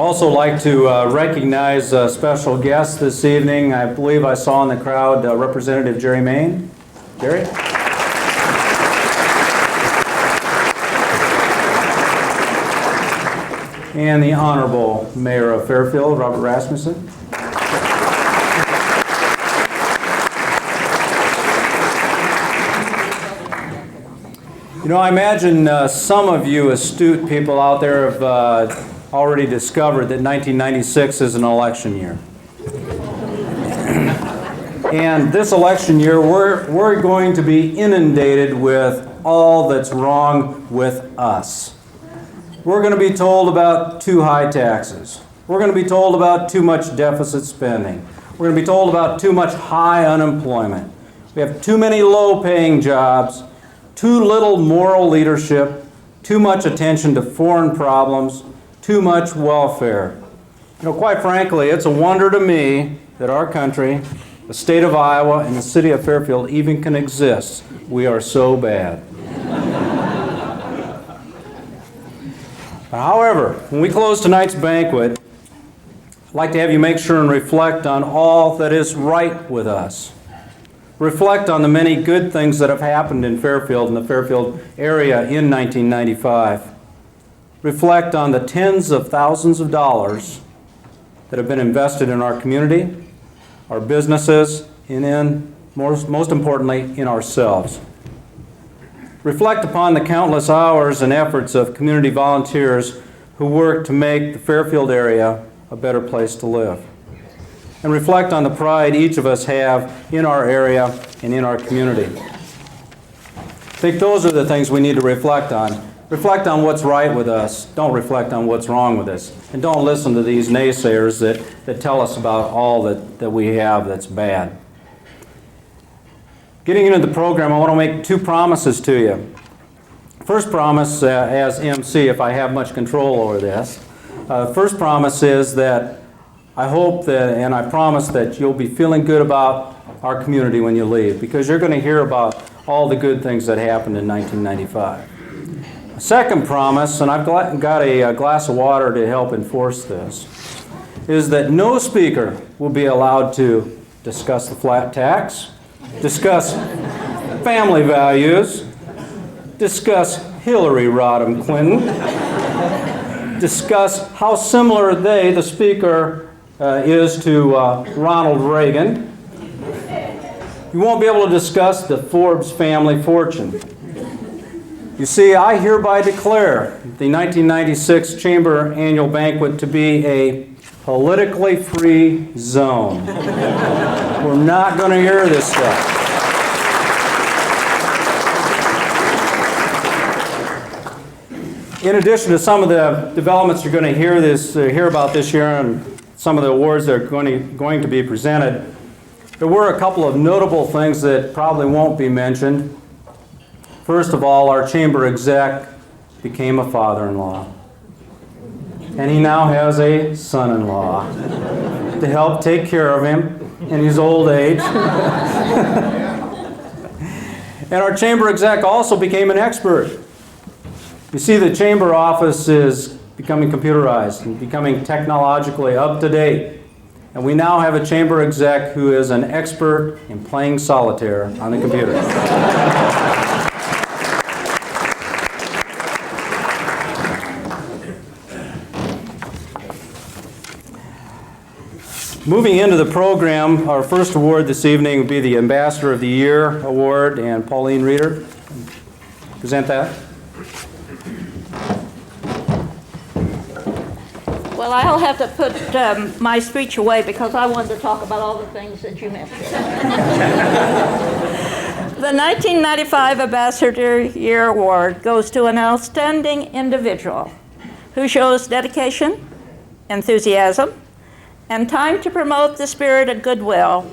also like to recognize a special guest this evening. I believe I saw in the crowd Representative Jeri Main. Jeri? And the Honorable Mayor of Fairfield, Robert Rasmussen. You know, I imagine some of you astute people out there have already discovered that 1996 is an election year. And this election year, we're going to be inundated with all that's wrong with us. We're going to be told about too high taxes. We're going to be told about too much deficit spending. We're going to be told about too much high unemployment. We have too many low-paying jobs, too little moral leadership, too much attention to foreign problems, too much welfare. You know, quite frankly, it's a wonder to me that our country, the state of Iowa, and the city of Fairfield even can exist. We are so bad. However, when we close tonight's banquet, I'd like to have you make sure and reflect on all that is right with us. Reflect on the many good things that have happened in Fairfield and the Fairfield area in 1995. Reflect on the tens of thousands of dollars that have been invested in our community, our businesses, and most importantly, in ourselves. Reflect upon the countless hours and efforts of community volunteers who work to make the Fairfield area a better place to live. And reflect on the pride each of us have in our area and in our community. I think those are the things we need to reflect on. Reflect on what's right with us. Don't reflect on what's wrong with us. And don't listen to these naysayers that tell us about all that we have that's bad. Getting into the program, I want to make two promises to you. First promise, as MC, if I have much control over this, first promise is that I hope that, and I promise that you'll be feeling good about our community when you leave, because you're going to hear about all the good things that happened in 1995. A second promise, and I've got a glass of water to help enforce this, is that no speaker will be allowed to discuss the flat tax, discuss family values, discuss Hillary Rodham Clinton, discuss how similar the speaker, is to Ronald Reagan. You won't be able to discuss the Forbes family fortune. You see, I hereby declare the 1996 Chamber Annual Banquet to be a politically free zone. We're not going to hear this stuff. In addition to some of the developments you're going to hear about this year and some of the awards that are going to be presented, there were a couple of notable things that probably won't be mentioned. First of all, our chamber exec became a father-in-law. And he now has a son-in-law to help take care of him in his old age. And our chamber exec also became an expert. You see, the chamber office is becoming computerized and becoming technologically up to date. And we now have a chamber exec who is an expert in playing solitaire on the computer. Moving into the program, our first award this evening will be the Ambassador of the Year Award, and Pauline Reeder, present that. Well, I'll have to put my speech away because I wanted to talk about all the things that you mentioned. The 1995 Ambassador Year Award goes to an outstanding individual who shows dedication, enthusiasm, and time to promote the spirit of goodwill,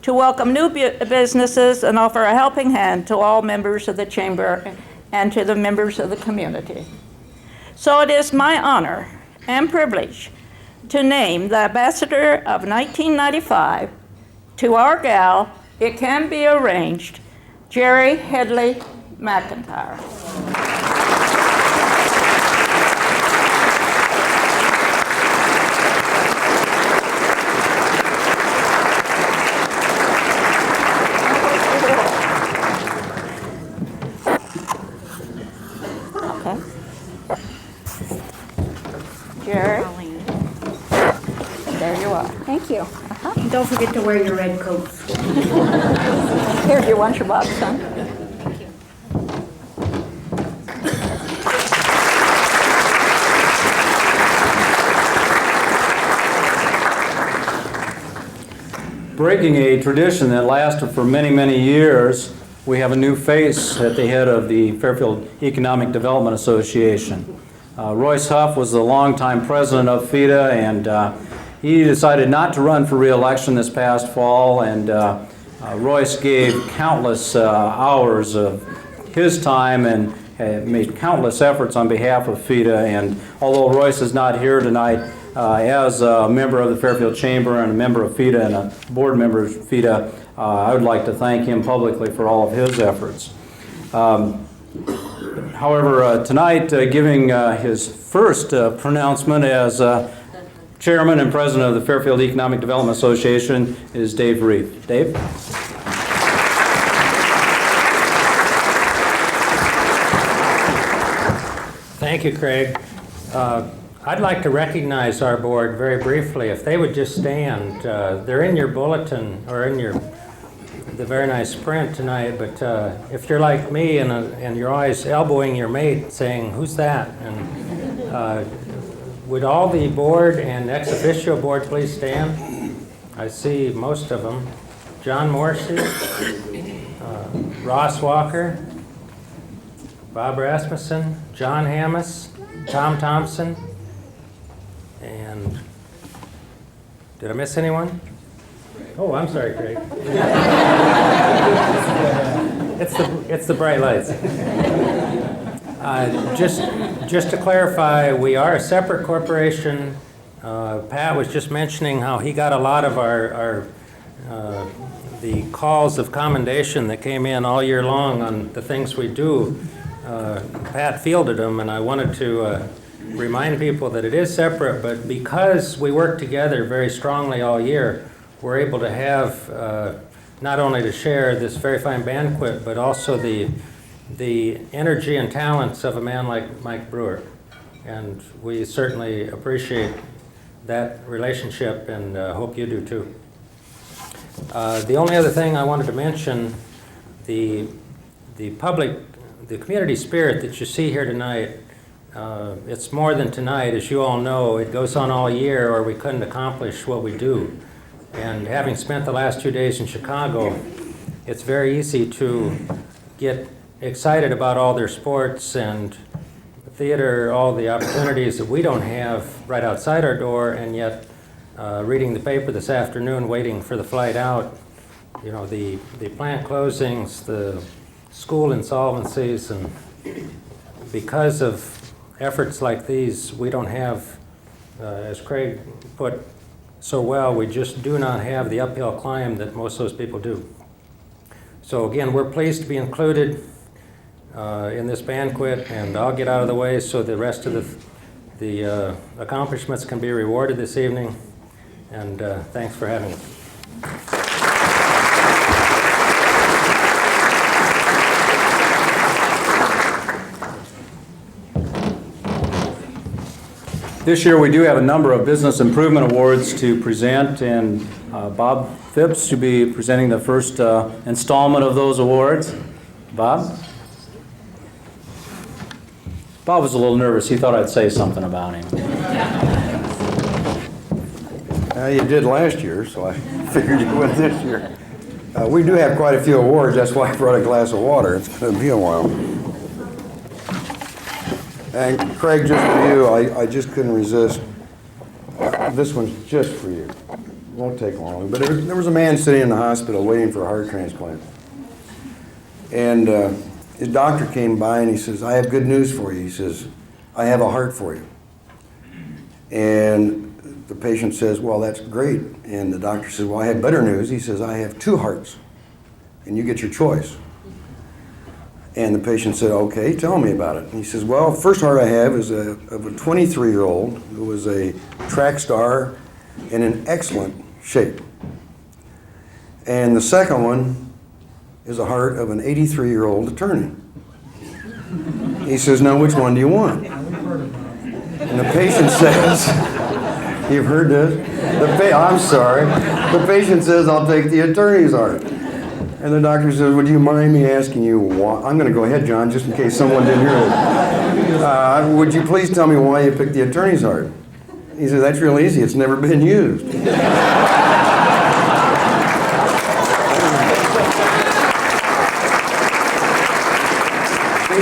to welcome new businesses and offer a helping hand to all members of the Chamber and to the members of the community. So it is my honor and privilege to name the Ambassador of 1995 to our gal, it can be arranged, Jeri Headley McIntyre. Don't forget to wear your red coats. Here's your lunch box, son. Breaking a tradition that lasted for many, many years, we have a new face at the head of the Fairfield Economic Development Association. Royce Huff was the longtime president of FEDA, and he decided not to run for re-election this past fall, and Royce gave countless hours of his time and made countless efforts on behalf of FEDA. And although Royce is not here tonight, as a member of the Fairfield Chamber and a member of FEDA and a board member of FEDA, I would like to thank him publicly for all of his efforts. However, tonight, giving his first pronouncement as Chairman and President of the Fairfield Economic Development Association is Dave Reid. Dave? Thank you, Craig. I'd like to recognize our board very briefly. If they would just stand. They're in your bulletin or in the very nice print tonight, but if you're like me and you're always elbowing your mate saying, "Who's that?" and would all the board and ex officio board please stand? I see most of them. John Morrissey, Ross Walker, Bob Rasmussen, John Hammes, Tom Thompson, and did I miss anyone? Oh, I'm sorry, Craig. It's the bright lights. Just to clarify, we are a separate corporation. Pat was just mentioning how he got a lot of the calls of commendation that came in all year long on the things we do. Pat fielded them, and I wanted to remind people that it is separate, but because we work together very strongly all year, we're able to have not only to share this very fine banquet, but also the energy and talents of a man like Mike Brewer. And we certainly appreciate that relationship, and hope you do too. The only other thing I wanted to mention, the community spirit that you see here tonight, it's more than tonight. As you all know, it goes on all year or we couldn't accomplish what we do. And having spent the last 2 days in Chicago, it's very easy to get excited about all their sports and theater, all the opportunities that we don't have right outside our door, and yet reading the paper this afternoon, waiting for the flight out, you know, the plant closings, the school insolvencies, and because of efforts like these, we don't have, as Craig put so well, we just do not have the uphill climb that most of those people do. So again, we're pleased to be included in this banquet, and I'll get out of the way so the rest of the accomplishments can be rewarded this evening, and thanks for having us. This year we do have a number of business improvement awards to present, and Bob Phipps should be presenting the first installment of those awards. Bob? Bob was a little nervous. He thought I'd say something about him. You did last year, so I figured you would this year. We do have quite a few awards. That's why I brought a glass of water. It's going to be a while. And Craig, just for you, I just couldn't resist. This one's just for you. It won't take long. But there was a man sitting in the hospital waiting for a heart transplant. And his doctor came by and he says, "I have good news for you." He says, "I have a heart for you." And the patient says, "Well, that's great." And the doctor says, "Well, I have better news." He says, "I have 2 hearts, and you get your choice." And the patient said, "Okay, tell me about it." And he says, "Well, first heart I have is of a 23-year-old who was a track star and in excellent shape. And the second one is a heart of an 83-year-old attorney." He says, "Now, which one do you want?" And the patient says, You've heard this? I'm sorry. The patient says, I'll take the attorney's art. And the doctor says, would you mind me asking you why? I'm going to go ahead, John, just in case someone didn't hear it. Would you please tell me why you picked the attorney's art? He said, that's real easy. It's never been used. See,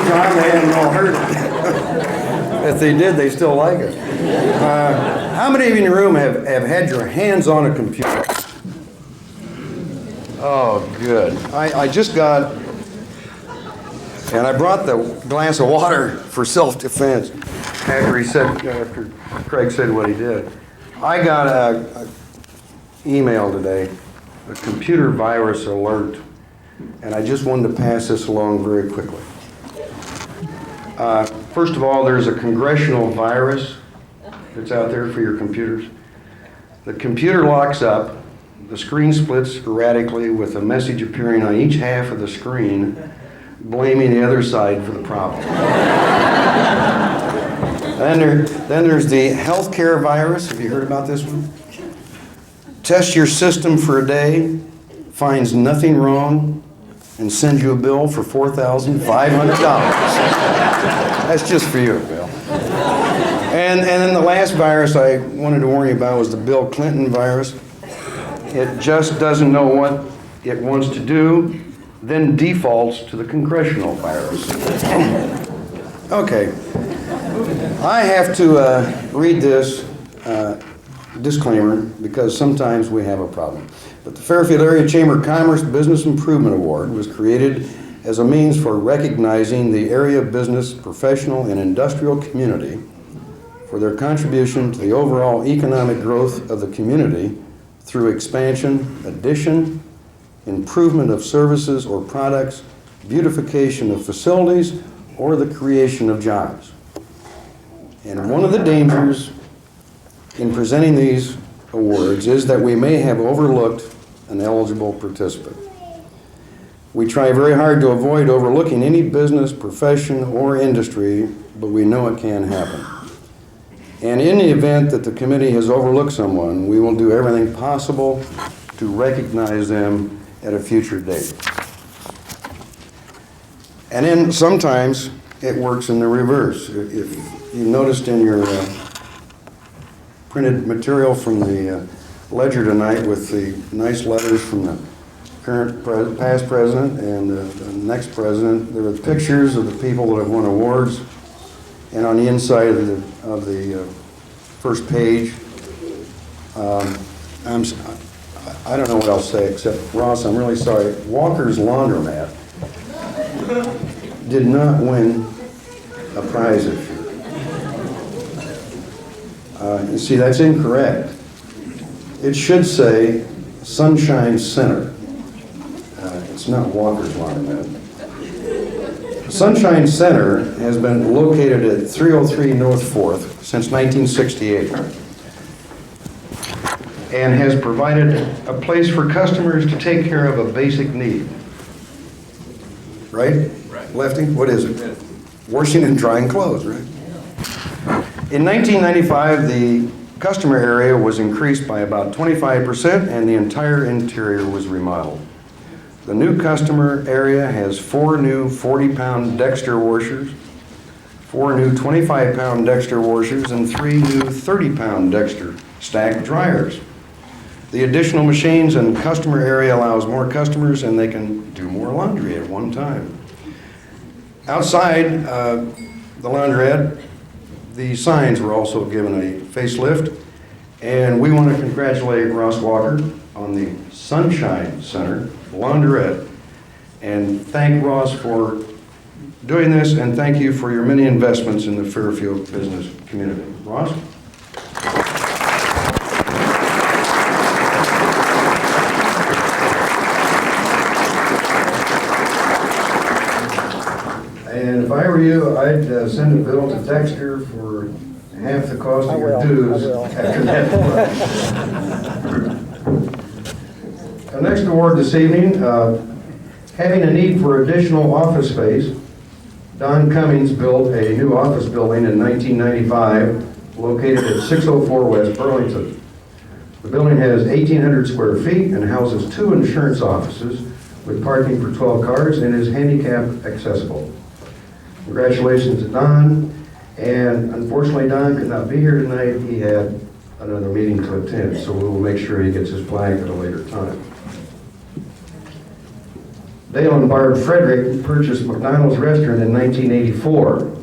John, they hadn't all heard it. If they did, they still like it. How many of you in the room have had your hands on a computer? Oh, good. I just got, and I brought the glass of water for self-defense after Craig said what he did. I got a email today, a computer virus alert, and I just wanted to pass this along very quickly. First of all, there's a congressional virus that's out there for your computers. The computer locks up. The screen splits erratically with a message appearing on each half of the screen, blaming the other side for the problem. Then there's the healthcare virus. Have you heard about this one? Test your system for a day, finds nothing wrong, and sends you a bill for $4,500. That's just for you, Bill. And then the last virus I wanted to warn you about was the Bill Clinton virus. It just doesn't know what it wants to do, then defaults to the congressional virus. Okay. I have to read this disclaimer because sometimes we have a problem. But the Fairfield Area Chamber of Commerce Business Improvement Award was created as a means for recognizing the area business, professional, and industrial community for their contribution to the overall economic growth of the community through expansion, addition, improvement of services or products, beautification of facilities, or the creation of jobs. And one of the dangers in presenting these awards is that we may have overlooked an eligible participant. We try very hard to avoid overlooking any business, profession, or industry, but we know it can happen. And in the event that the committee has overlooked someone, we will do everything possible to recognize them at a future date. And then sometimes it works in the reverse. If you noticed in your printed material from the ledger tonight with the nice letters from the past president and the next president, there are pictures of the people that have won awards. And on the inside of the first page, I don't know what else to say except, Ross, I'm really sorry. Walker's Laundromat did not win a prize this year. You see, that's incorrect. It should say Sunshine Center. It's not Walker's Laundromat. Sunshine Center has been located at 303 North 4th since 1968 and has provided a place for customers to take care of a basic need. Right? Right. Lefty, what is it? Washing and drying clothes, right? In 1995, the customer area was increased by about 25% and the entire interior was remodeled. The new customer area has 4 new 40-pound Dexter washers, 4 new 25-pound Dexter washers, and 3 new 30-pound Dexter stacked dryers. The additional machines in the customer area allows more customers and they can do more laundry at one time. Outside the laundrette, the signs were also given a facelift, and we want to congratulate Ross Walker on the Sunshine Center Launderette, and thank Ross for doing this, and thank you for your many investments in the Fairfield business community. Ross? And if I were you, I'd send a bill to Dexter for half the cost of your dues after that. The next award this evening, having a need for additional office space, Don Cummings built a new office building in 1995 located at 604 West Burlington. The building has 1,800 square feet and houses 2 insurance offices with parking for 12 cars and is handicap accessible. Congratulations to Don, and unfortunately Don could not be here tonight. He had another meeting to attend, so we will make sure he gets his flag at a later time. Dale and Barb Frederick purchased McDonald's restaurant in 1984.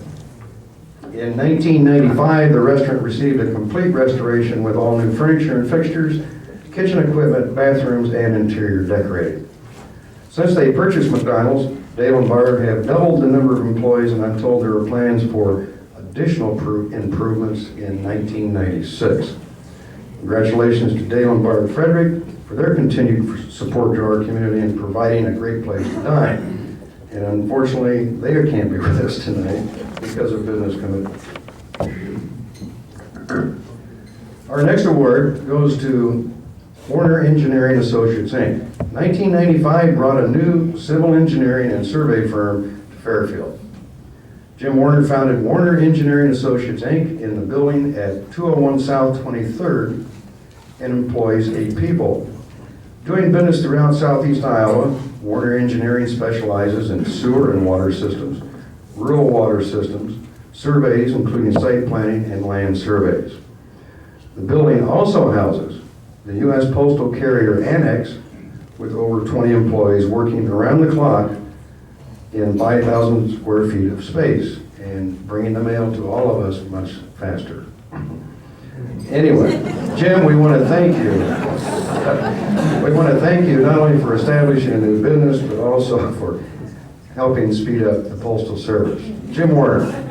In 1995, the restaurant received a complete restoration with all new furniture and fixtures, kitchen equipment, bathrooms, and interior decorating. Since they purchased McDonald's, Dale and Barb have doubled the number of employees, and I'm told there are plans for additional improvements in 1996. Congratulations to Dale and Barb Frederick for their continued support to our community and providing a great place to dine. And unfortunately, they can't be with us tonight because of business commitments. Our next award goes to Warner Engineering Associates, Inc. 1995 brought a new civil engineering and survey firm to Fairfield. Jim Warner founded Warner Engineering Associates, Inc. in the building at 201 South 23rd and employs 8 people. Doing business throughout southeast Iowa, Warner Engineering specializes in sewer and water systems, rural water systems, surveys including site planning and land surveys. The building also houses the U.S. Postal Carrier Annex with over 20 employees working around the clock in 5,000 square feet of space and bringing the mail to all of us much faster. Anyway, Jim, we want to thank you. We want to thank you not only for establishing a new business, but also for helping speed up the Postal Service. Jim Warner.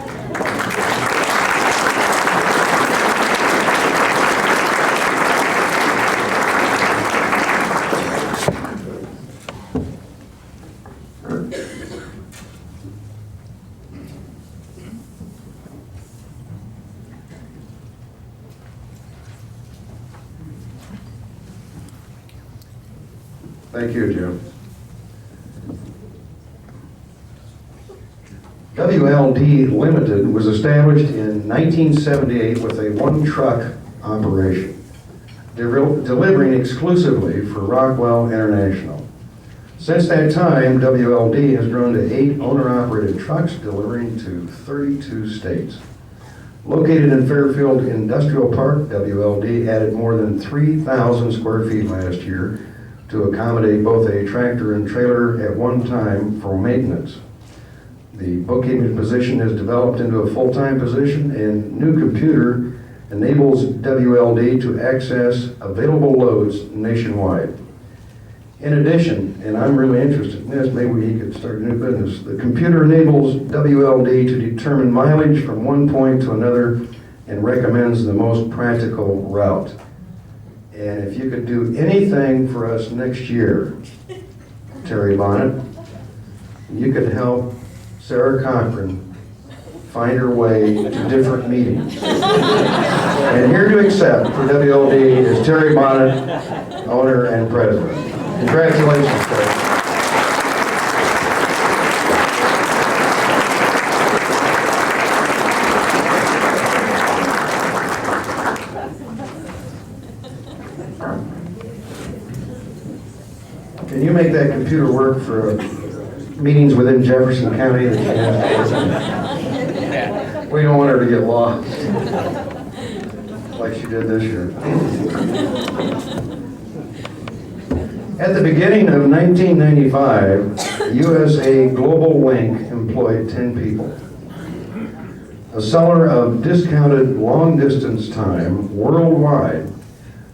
Thank you, Jim. WLD Limited was established in 1978 with a one-truck operation, delivering exclusively for Rockwell International. Since that time, WLD has grown to 8 owner-operated trucks delivering to 32 states. Located in Fairfield Industrial Park, WLD added more than 3,000 square feet last year to accommodate both a tractor and trailer at one time for maintenance. The bookkeeping position has developed into a full-time position, and new computer enables WLD to access available loads nationwide. In addition, and I'm really interested in this, maybe he could start a new business, the computer enables WLD to determine mileage from one point to another and recommends the most practical route. And if you could do anything for us next year, Terry Bonnett, you could help Sarah Cochran find her way to different meetings. And here to accept for WLD is Terry Bonnett, owner and president. Congratulations, Terry. Can you make that computer work for meetings within Jefferson County that you have? We don't want her to get lost like she did this year. At the beginning of 1995, USA Global Link employed 10 people. A seller of discounted long-distance time worldwide,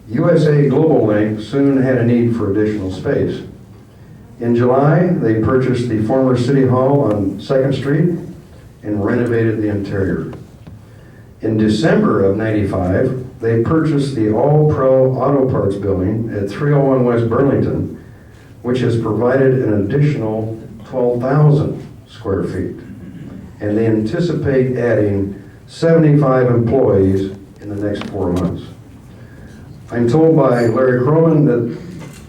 USA Global Link soon had a need for additional space. In July, they purchased the former City Hall on 2nd Street and renovated the interior. In December of '95, they purchased the All Pro Auto Parts building at 301 West Burlington, which has provided an additional 12,000 square feet. And they anticipate adding 75 employees in the next 4 months. I'm told by Larry Croman that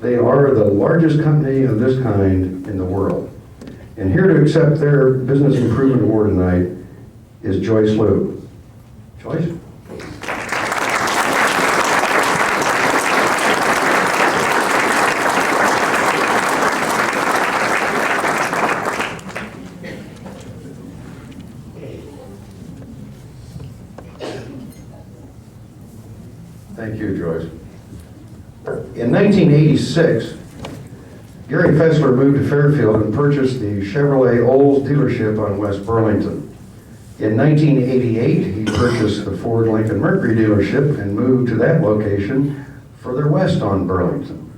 they are the largest company of this kind in the world. And here to accept their Business Improvement Award tonight is Joyce Liu. Joyce? 1986, Gary Fessler moved to Fairfield and purchased the Chevrolet Olds dealership on West Burlington. In 1988, he purchased the Ford Lincoln Mercury dealership and moved to that location further west on Burlington.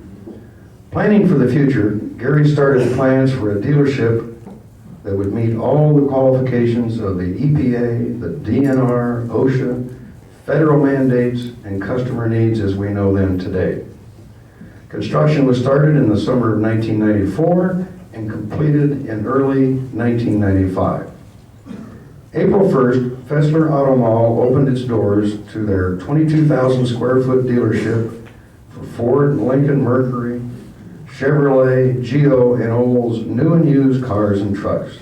Planning for the future, Gary started plans for a dealership that would meet all the qualifications of the EPA, the DNR, OSHA, federal mandates, and customer needs as we know them today. Construction was started in the summer of 1994 and completed in early 1995. April 1st, Fessler Auto Mall opened its doors to their 22,000 square foot dealership for Ford, Lincoln, Mercury, Chevrolet, Geo, and Olds new and used cars and trucks.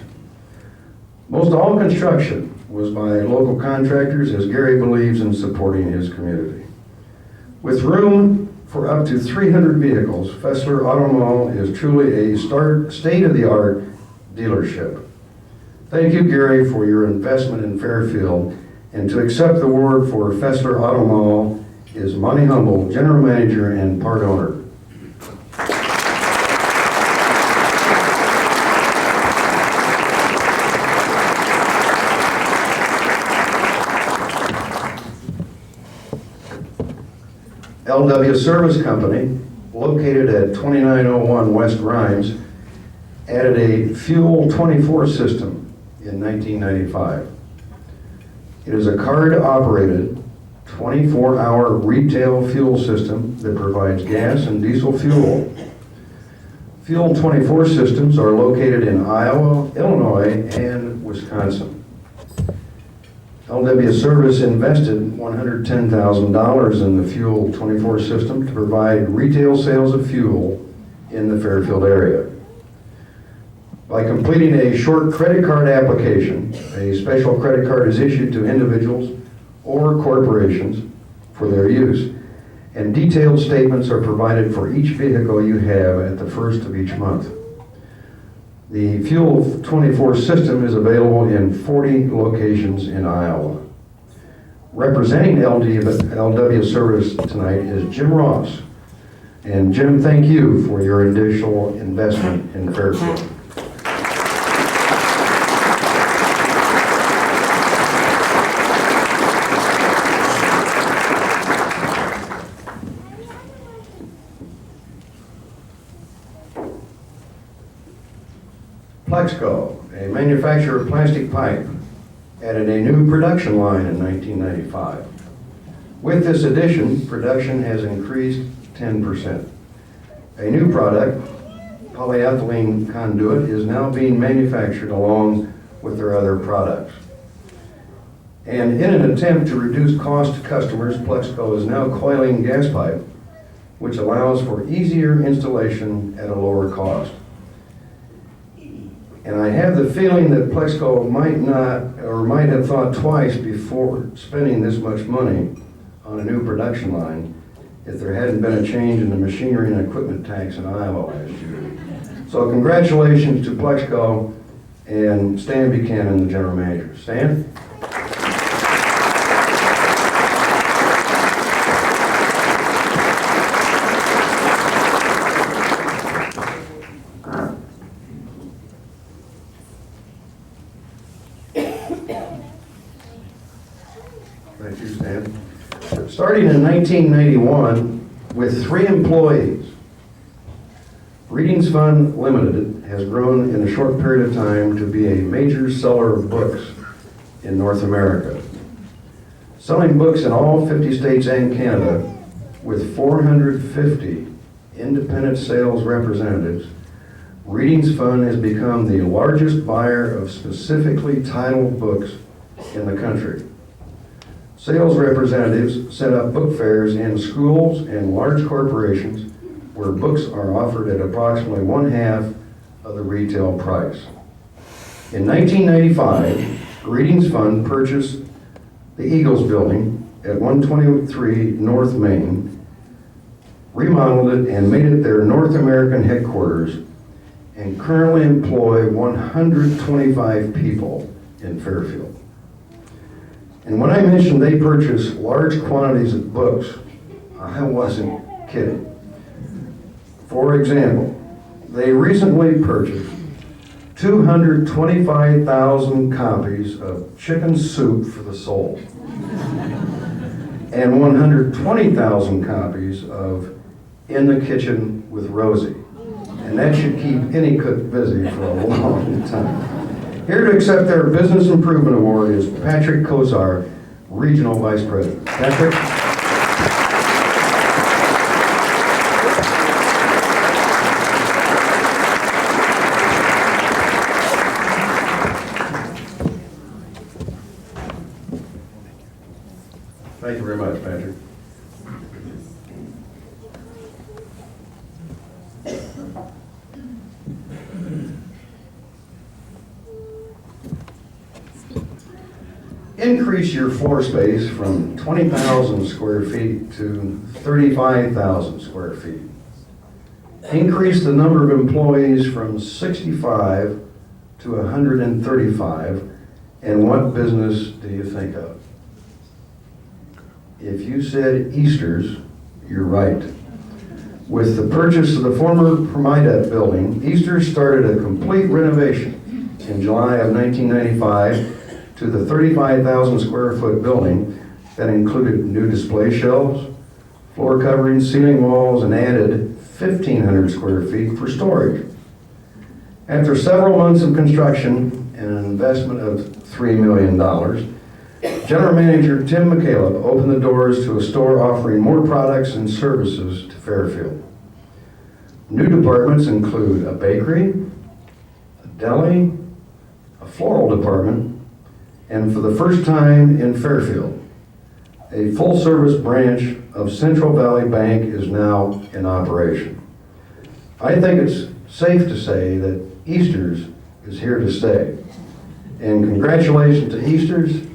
Most all construction was by local contractors, as Gary believes in supporting his community. With room for up to 300 vehicles, Fessler Auto Mall is truly a state-of-the-art dealership. Thank you, Gary, for your investment in Fairfield, and to accept the award for Fessler Auto Mall is Monte Humble, General Manager and part owner. LW Service Company, located at 2901 West Rhymes, added a Fuel 24 system in 1995. It is a card-operated 24-hour retail fuel system that provides gas and diesel fuel. Fuel 24 systems are located in Iowa, Illinois, and Wisconsin. LW Service invested $110,000 in the Fuel 24 system to provide retail sales of fuel in the Fairfield area. By completing a short credit card application, a special credit card is issued to individuals or corporations for their use, and detailed statements are provided for each vehicle you have at the first of each month. The Fuel 24 system is available in 40 locations in Iowa. Representing LW Service tonight is Jim Ross. And Jim, thank you for your additional investment in Fairfield. Plexco, a manufacturer of plastic pipe, added a new production line in 1995. With this addition, production has increased 10%. A new product, polyethylene conduit, is now being manufactured along with their other products. And in an attempt to reduce cost to customers, Plexco is now coiling gas pipe, which allows for easier installation at a lower cost. And I have the feeling that Plexco might have thought twice before spending this much money on a new production line if there hadn't been a change in the machinery and equipment tax in Iowa last year. So congratulations to Plexco and Stan Buchanan, the general manager. Stan? Thank you, Stan. Starting in 1991, with 3 employees, Readings Fund Limited has grown in a short period of time to be a major seller of books in North America. Selling books in all 50 states and Canada, with 450 independent sales representatives, Readings Fund has become the largest buyer of specifically titled books in the country. Sales representatives set up book fairs in schools and large corporations where books are offered at approximately 1/2 of the retail price. In 1995, Readings Fund purchased the Eagles building at 123 North Main, remodeled it and made it their North American headquarters, and currently employ 125 people in Fairfield. And when I mentioned they purchase large quantities of books, I wasn't kidding. For example, they recently purchased 225,000 copies of Chicken Soup for the Soul and 120,000 copies of In the Kitchen with Rosie. And that should keep any cook busy for a long time. Here to accept their Business Improvement Award is Patrick Cosar, Regional Vice President. Patrick? Thank you very much, Patrick. Increase your floor space from 20,000 square feet to 35,000 square feet. Increase the number of employees from 65 to 135, and what business do you think of? If you said Easter's, you're right. With the purchase of the former Permidet building, Easter's started a complete renovation in July of 1995 to the 35,000 square foot building that included new display shelves, floor coverings, ceiling walls, and added 1,500 square feet for storage. After several months of construction and an investment of $3 million, General Manager Tim McCaleb opened the doors to a store offering more products and services to Fairfield. New departments include a bakery, a deli, a floral department, and for the first time in Fairfield, a full-service branch of Central Valley Bank is now in operation. I think it's safe to say that Easter's is here to stay. And congratulations to Easter's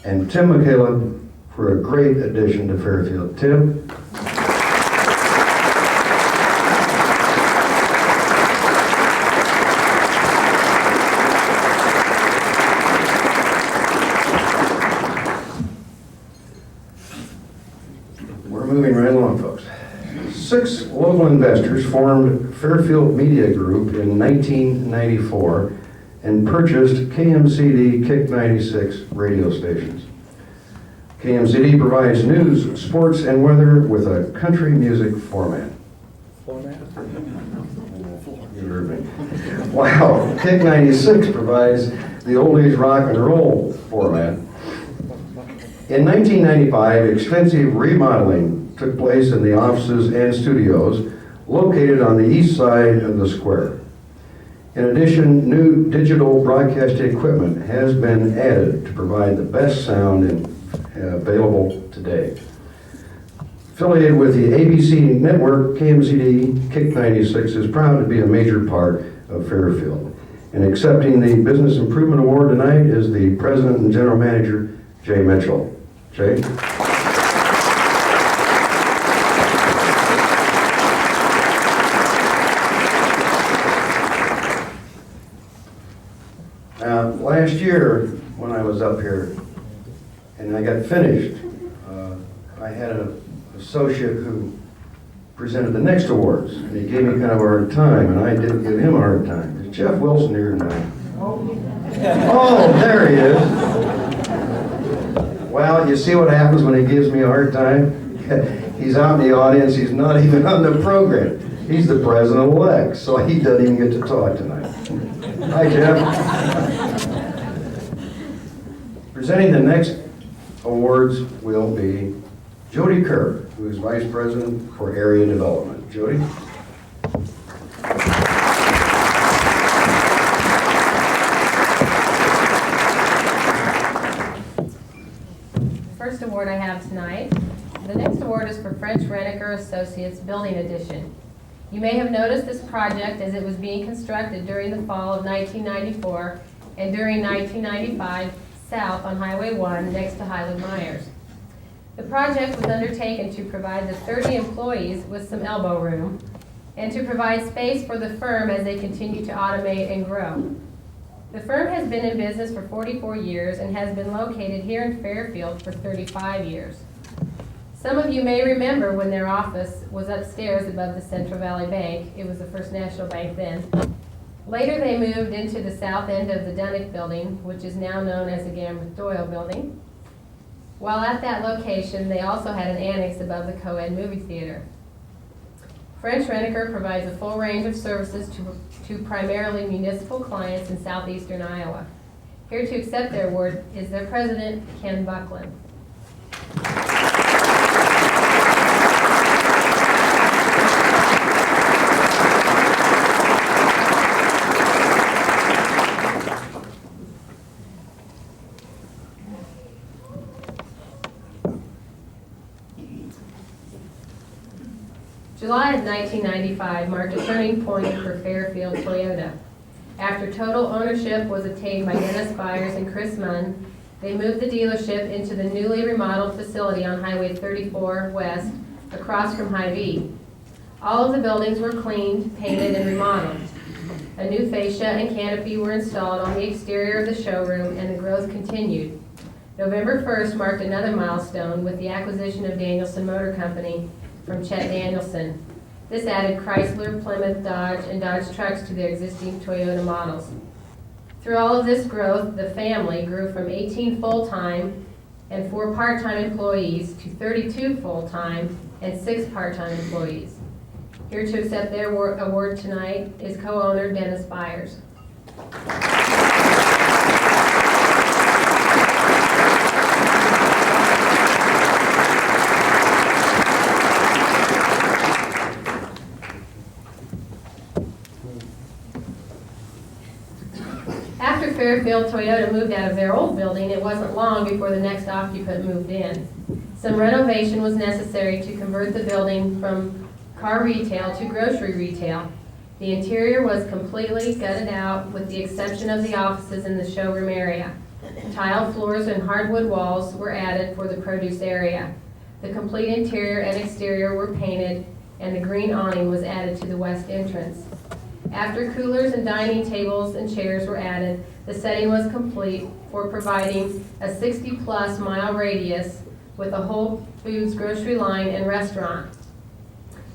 and Tim McCaleb for a great addition to Fairfield. Tim? We're moving right along, folks. 6 local investors formed Fairfield Media Group in 1994 and purchased KMCD Kick 96 radio stations. KMCD provides news, sports, and weather with a country music format. You heard me. Wow, Kick 96 provides the oldies rock and roll format. In 1995, extensive remodeling took place in the offices and studios located on the east side of the square. In addition, new digital broadcast equipment has been added to provide the best sound available today. Affiliated with the ABC network, KMCD Kick 96 is proud to be a major part of Fairfield. And accepting the Business Improvement Award tonight is the President and General Manager, Jay Mitchell. Jay? Last year, when I was up here and I got finished, I had an associate who presented the next awards, and he gave me kind of a hard time, and I didn't give him a hard time. Is Jeff Wilson here tonight? Oh, there he is. Well, you see what happens when he gives me a hard time? He's out in the audience, he's not even on the program. He's the president-elect, so he doesn't even get to talk tonight. Hi, Jeff. Presenting the next awards will be Jody Kerr, who is Vice President for Area Development. Jody? First award I have tonight. The next award is for French-Reneker-Associates Building Addition. You may have noticed this project as it was being constructed during the fall of 1994 and during 1995 south on Highway 1 next to Highland Myers. The project was undertaken to provide the 30 employees with some elbow room and to provide space for the firm as they continue to automate and grow. The firm has been in business for 44 years and has been located here in Fairfield for 35 years. Some of you may remember when their office was upstairs above the Central Valley Bank. It was the First National Bank then. Later, they moved into the south end of the Dunnick building, which is now known as the Pat Doyle building. While at that location, they also had an annex above the co-ed movie theater. French-Reneker provides a full range of services to primarily municipal clients in southeastern Iowa. Here to accept their award is their president, Ken Buckland. July of 1995 marked a turning point for Fairfield Toyota. After total ownership was obtained by Dennis Byers and Chris Munn, they moved the dealership into the newly remodeled facility on Highway 34 West, across from Hy-Vee. All of the buildings were cleaned, painted, and remodeled. A new fascia and canopy were installed on the exterior of the showroom, and the growth continued. November 1st marked another milestone with the acquisition of Danielson Motor Company from Chet Danielson. This added Chrysler, Plymouth, Dodge, and Dodge trucks to their existing Toyota models. Through all of this growth, the family grew from 18 full-time and 4 part-time employees to 32 full-time and 6 part-time employees. Here to accept their award tonight is co-owner Dennis Byers. After Fairfield Toyota moved out of their old building, it wasn't long before the next occupant moved in. Some renovation was necessary to convert the building from car retail to grocery retail. The interior was completely gutted out with the exception of the offices in the showroom area. Tile floors and hardwood walls were added for the produce area. The complete interior and exterior were painted, and the green awning was added to the west entrance. After coolers and dining tables and chairs were added, the setting was complete for providing a 60-plus mile radius with a Whole Foods grocery line and restaurant.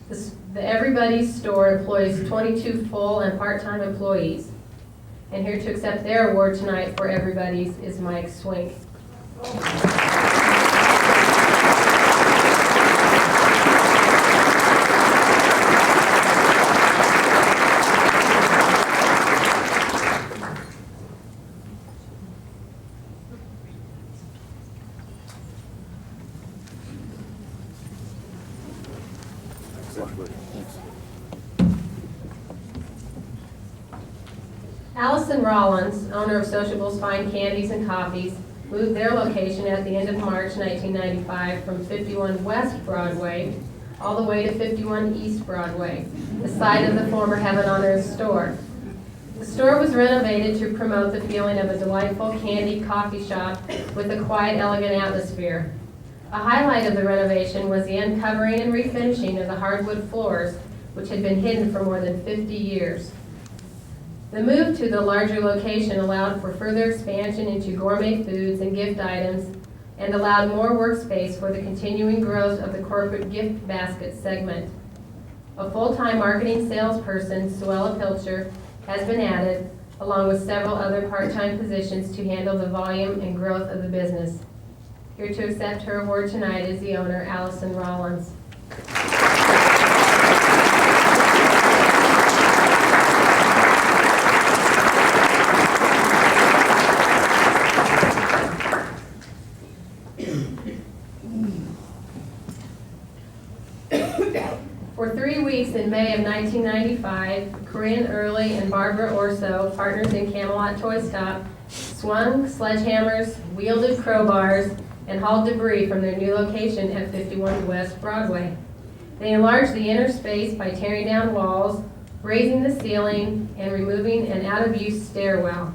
The Everybody's store employs 22 full and part-time employees. And here to accept their award tonight for Everybody's is Mike Swink. Allison Rollins, owner of Sociables Fine Candies and Coffees, moved their location at the end of March 1995 from 51 West Broadway all the way to 51 East Broadway, the site of the former Heaven on Earth store. The store was renovated to promote the feeling of a delightful candy coffee shop with a quiet, elegant atmosphere. A highlight of the renovation was the uncovering and refinishing of the hardwood floors, which had been hidden for more than 50 years. The move to the larger location allowed for further expansion into gourmet foods and gift items and allowed more workspace for the continuing growth of the corporate gift basket segment. A full-time marketing salesperson, Suella Pilcher, has been added, along with several other part-time positions to handle the volume and growth of the business. Here to accept her award tonight is the owner, Allison Rollins. For 3 weeks in May of 1995, Corinne Early and Barbara Orso, partners in Camelot Toy Stop, swung sledgehammers, wielded crowbars, and hauled debris from their new location at 51 West Broadway. They enlarged the inner space by tearing down walls, raising the ceiling, and removing an out-of-use stairwell.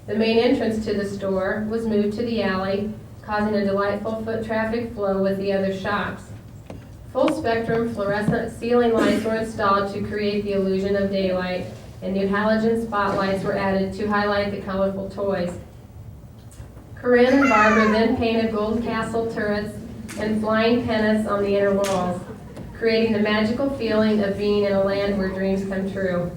The main entrance to the store was moved to the alley, causing a delightful foot traffic flow with the other shops. Full-spectrum fluorescent ceiling lights were installed to create the illusion of daylight, and new halogen spotlights were added to highlight the colorful toys. Corinne and Barbara then painted gold castle turrets and flying pennants on the inner walls, creating the magical feeling of being in a land where dreams come true.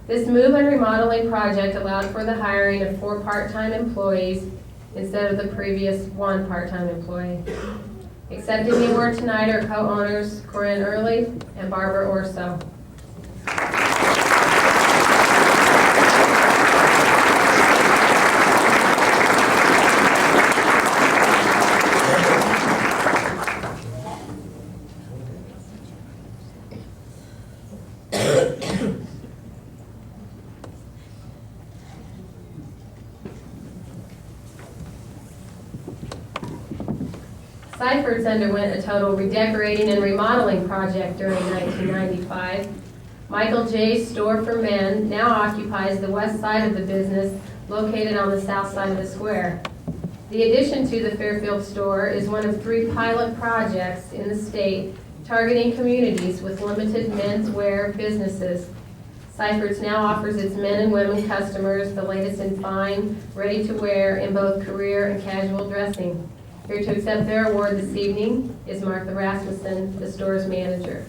This move and remodeling project allowed for the hiring of 4 part-time employees instead of the previous 1 part-time employee. Accepting the award tonight are co-owners Corinne Early and Barbara Orso. Cyphers underwent a total redecorating and remodeling project during 1995. Michael J's store for men now occupies the west side of the business, located on the south side of the square. The addition to the Fairfield store is one of 3 pilot projects in the state targeting communities with limited menswear businesses. Cyphers now offers its men and women customers the latest in fine, ready-to-wear in both career and casual dressing. Here to accept their award this evening is Martha Rasmussen, the store's manager.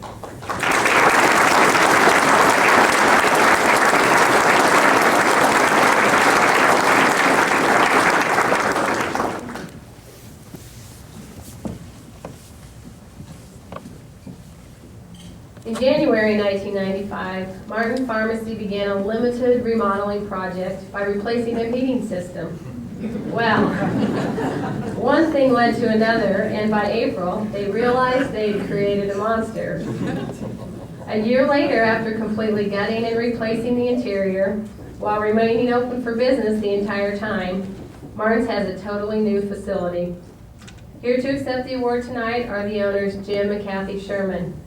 In January 1995, Martin Pharmacy began a limited remodeling project by replacing their heating system. Well, one thing led to another, and by April, they realized they'd created a monster. A year later, after completely gutting and replacing the interior, while remaining open for business the entire time, Martin's has a totally new facility. Here to accept the award tonight are the owners, Jim and Kathy Sherman.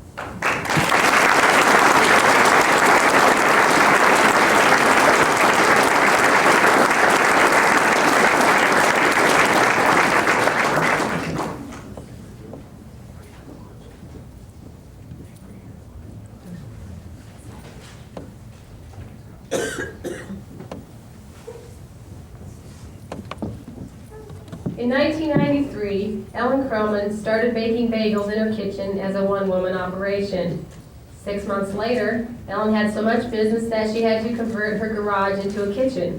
In 1993, Ellen Croman started baking bagels in her kitchen as a one-woman operation. 6 months later, Ellen had so much business that she had to convert her garage into a kitchen.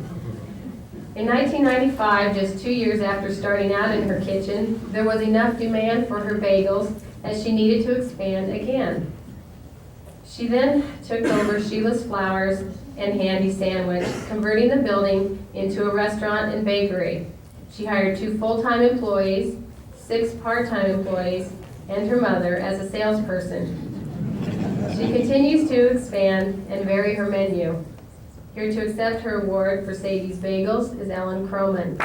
In 1995, just 2 years after starting out in her kitchen, there was enough demand for her bagels that she needed to expand again. She then took over Sheila's Flowers and Handy Sandwich, converting the building into a restaurant and bakery. She hired 2 full-time employees, 6 part-time employees, and her mother as a salesperson. She continues to expand and vary her menu. Here to accept her award for Sadie's Bagels is Ellen Croman.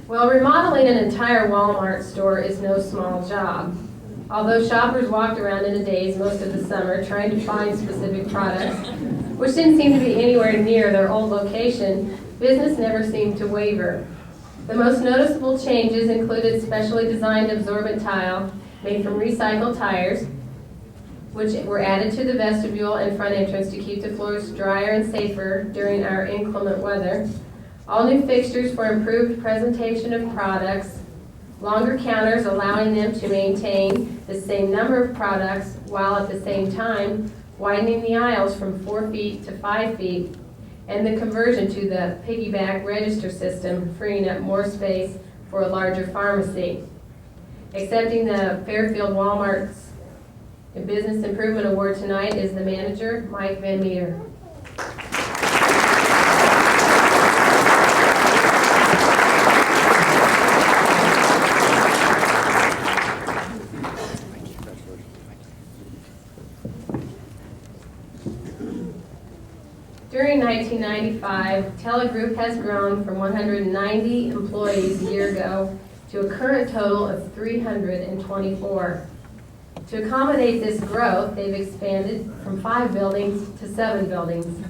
Well, remodeling an entire Wal-Mart store is no small job. Although shoppers walked around in a daze most of the summer trying to find specific products, which didn't seem to be anywhere near their old location, business never seemed to waver. The most noticeable changes included specially designed absorbent tile made from recycled tires, which were added to the vestibule and front entrance to keep the floors drier and safer during our inclement weather. All new fixtures for improved presentation of products, longer counters allowing them to maintain the same number of products while at the same time widening the aisles from 4 feet to 5 feet, and the conversion to the piggyback register system, freeing up more space for a larger pharmacy. Accepting the Fairfield Wal-Mart's Business Improvement Award tonight is the manager, Mike Van Meter. During 1995, Telegroup has grown from 190 employees a year ago to a current total of 324. To accommodate this growth, they've expanded from 5 buildings to 7 buildings.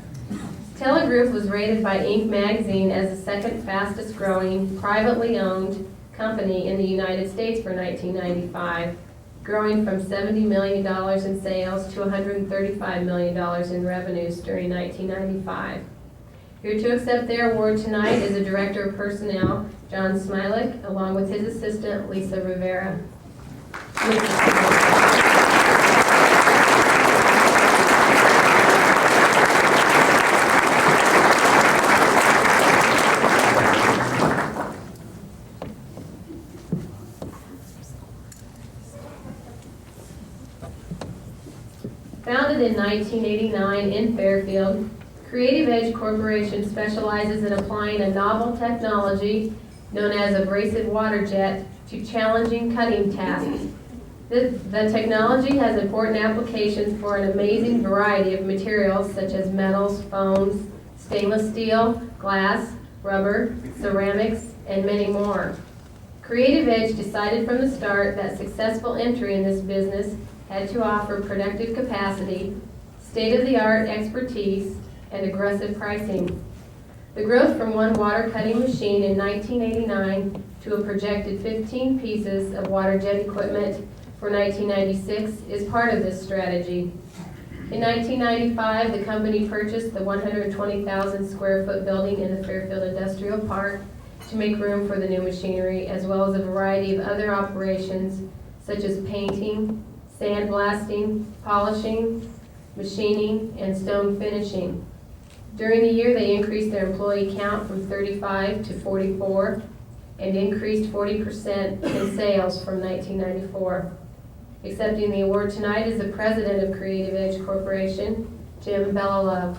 Telegroup was rated by Inc. magazine as the second fastest growing privately owned company in the United States for 1995, growing from $70 million in sales to $135 million in revenues during 1995. Here to accept their award tonight is the Director of Personnel, John Smilik, along with his assistant, Lisa Rivera. Founded in 1989 in Fairfield, Creative Edge Corporation specializes in applying a novel technology known as abrasive water jet to challenging cutting tasks. The technology has important applications for an amazing variety of materials such as metals, foams, stainless steel, glass, rubber, ceramics, and many more. Creative Edge decided from the start that successful entry in this business had to offer productive capacity, state-of-the-art expertise, and aggressive pricing. The growth from one water cutting machine in 1989 to a projected 15 pieces of water jet equipment for 1996 is part of this strategy. In 1995, the company purchased the 120,000 square foot building in the Fairfield Industrial Park to make room for the new machinery, as well as a variety of other operations such as painting, sandblasting, polishing, machining, and stone finishing. During the year, they increased their employee count from 35 to 44 and increased 40% in sales from 1994. Accepting the award tonight is the president of Creative Edge Corporation, Jim Bellalove.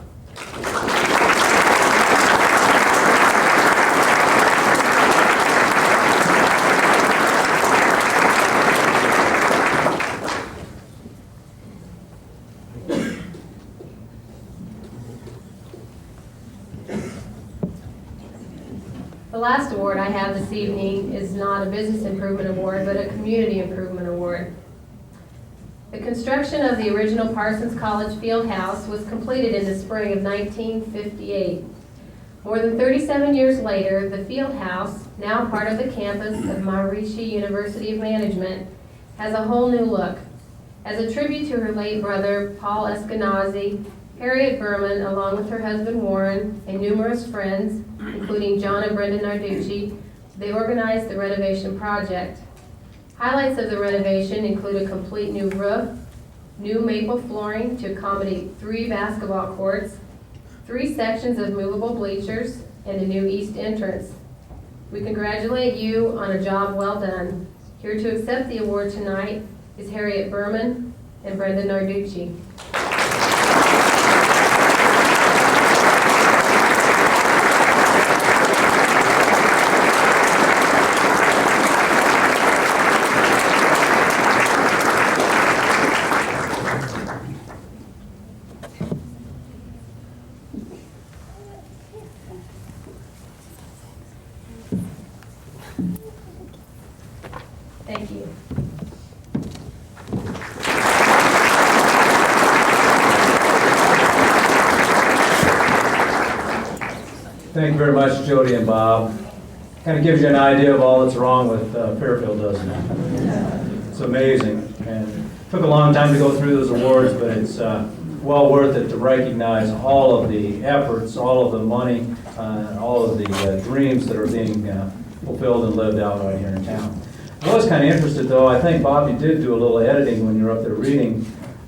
The last award I have this evening is not a business improvement award, but a community improvement award. The construction of the original Parsons College Field House was completed in the spring of 1958. More than 37 years later, the Field House, now part of the campus of Maharishi University of Management, has a whole new look. As a tribute to her late brother, Paul Eskenazi, Harriet Berman, along with her husband Warren, and numerous friends, including John and Brenda Narducci, they organized the renovation project. Highlights of the renovation include a complete new roof, new maple flooring to accommodate 3 basketball courts, 3 sections of movable bleachers, and a new east entrance. We congratulate you on a job well done. Here to accept the award tonight is Harriet Berman and Brenda Narducci. Thank you. Thank you very much, Jody and Bob. Kind of gives you an idea of all that's wrong with Fairfield, doesn't it? It's amazing. And it took a long time to go through those awards, but it's well worth it to recognize all of the efforts, all of the money, all of the dreams that are being fulfilled and lived out right here in town. I was kind of interested, though. I think, Bob, you did do a little editing when you were up there reading.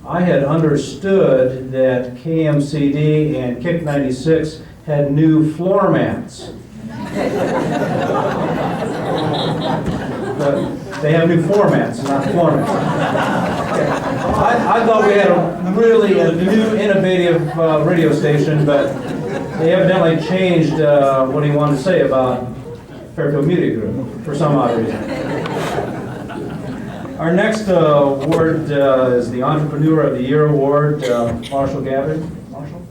I had understood that KMCD and Kick 96 had new floor mats. But they have new floor mats, not floor mats. Okay. I thought we had a new innovative radio station, but they evidently changed what he wanted to say about Fairfield Media Group for some odd reason. Our next award is the Entrepreneur of the Year Award, Marshall Gabbard. Marshall?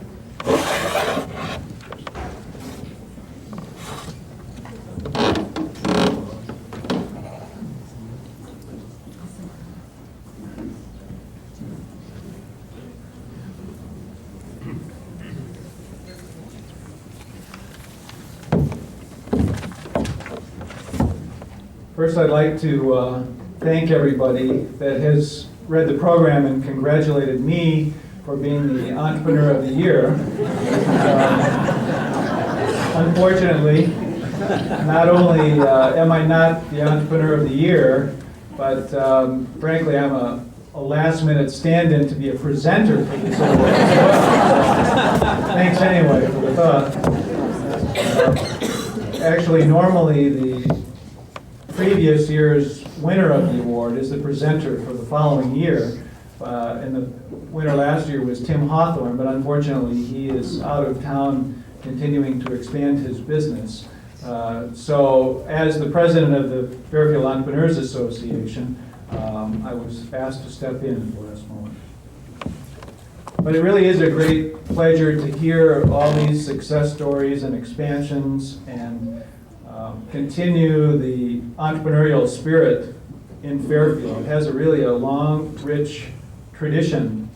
First, I'd like to thank everybody that has read the program and congratulated me for being the Entrepreneur of the Year. Unfortunately, not only am I not the Entrepreneur of the Year, but frankly, I'm a last-minute stand-in to be a presenter for this award as well. Thanks anyway for the thought. Actually, normally the previous year's winner of the award is the presenter for the following year. And the winner last year was Tim Hawthorne, but unfortunately he is out of town continuing to expand his business. So as the president of the Fairfield Entrepreneurs Association, I was asked to step in at the last moment. But it really is a great pleasure to hear all these success stories and expansions and continue the entrepreneurial spirit in Fairfield. It has really a long, rich tradition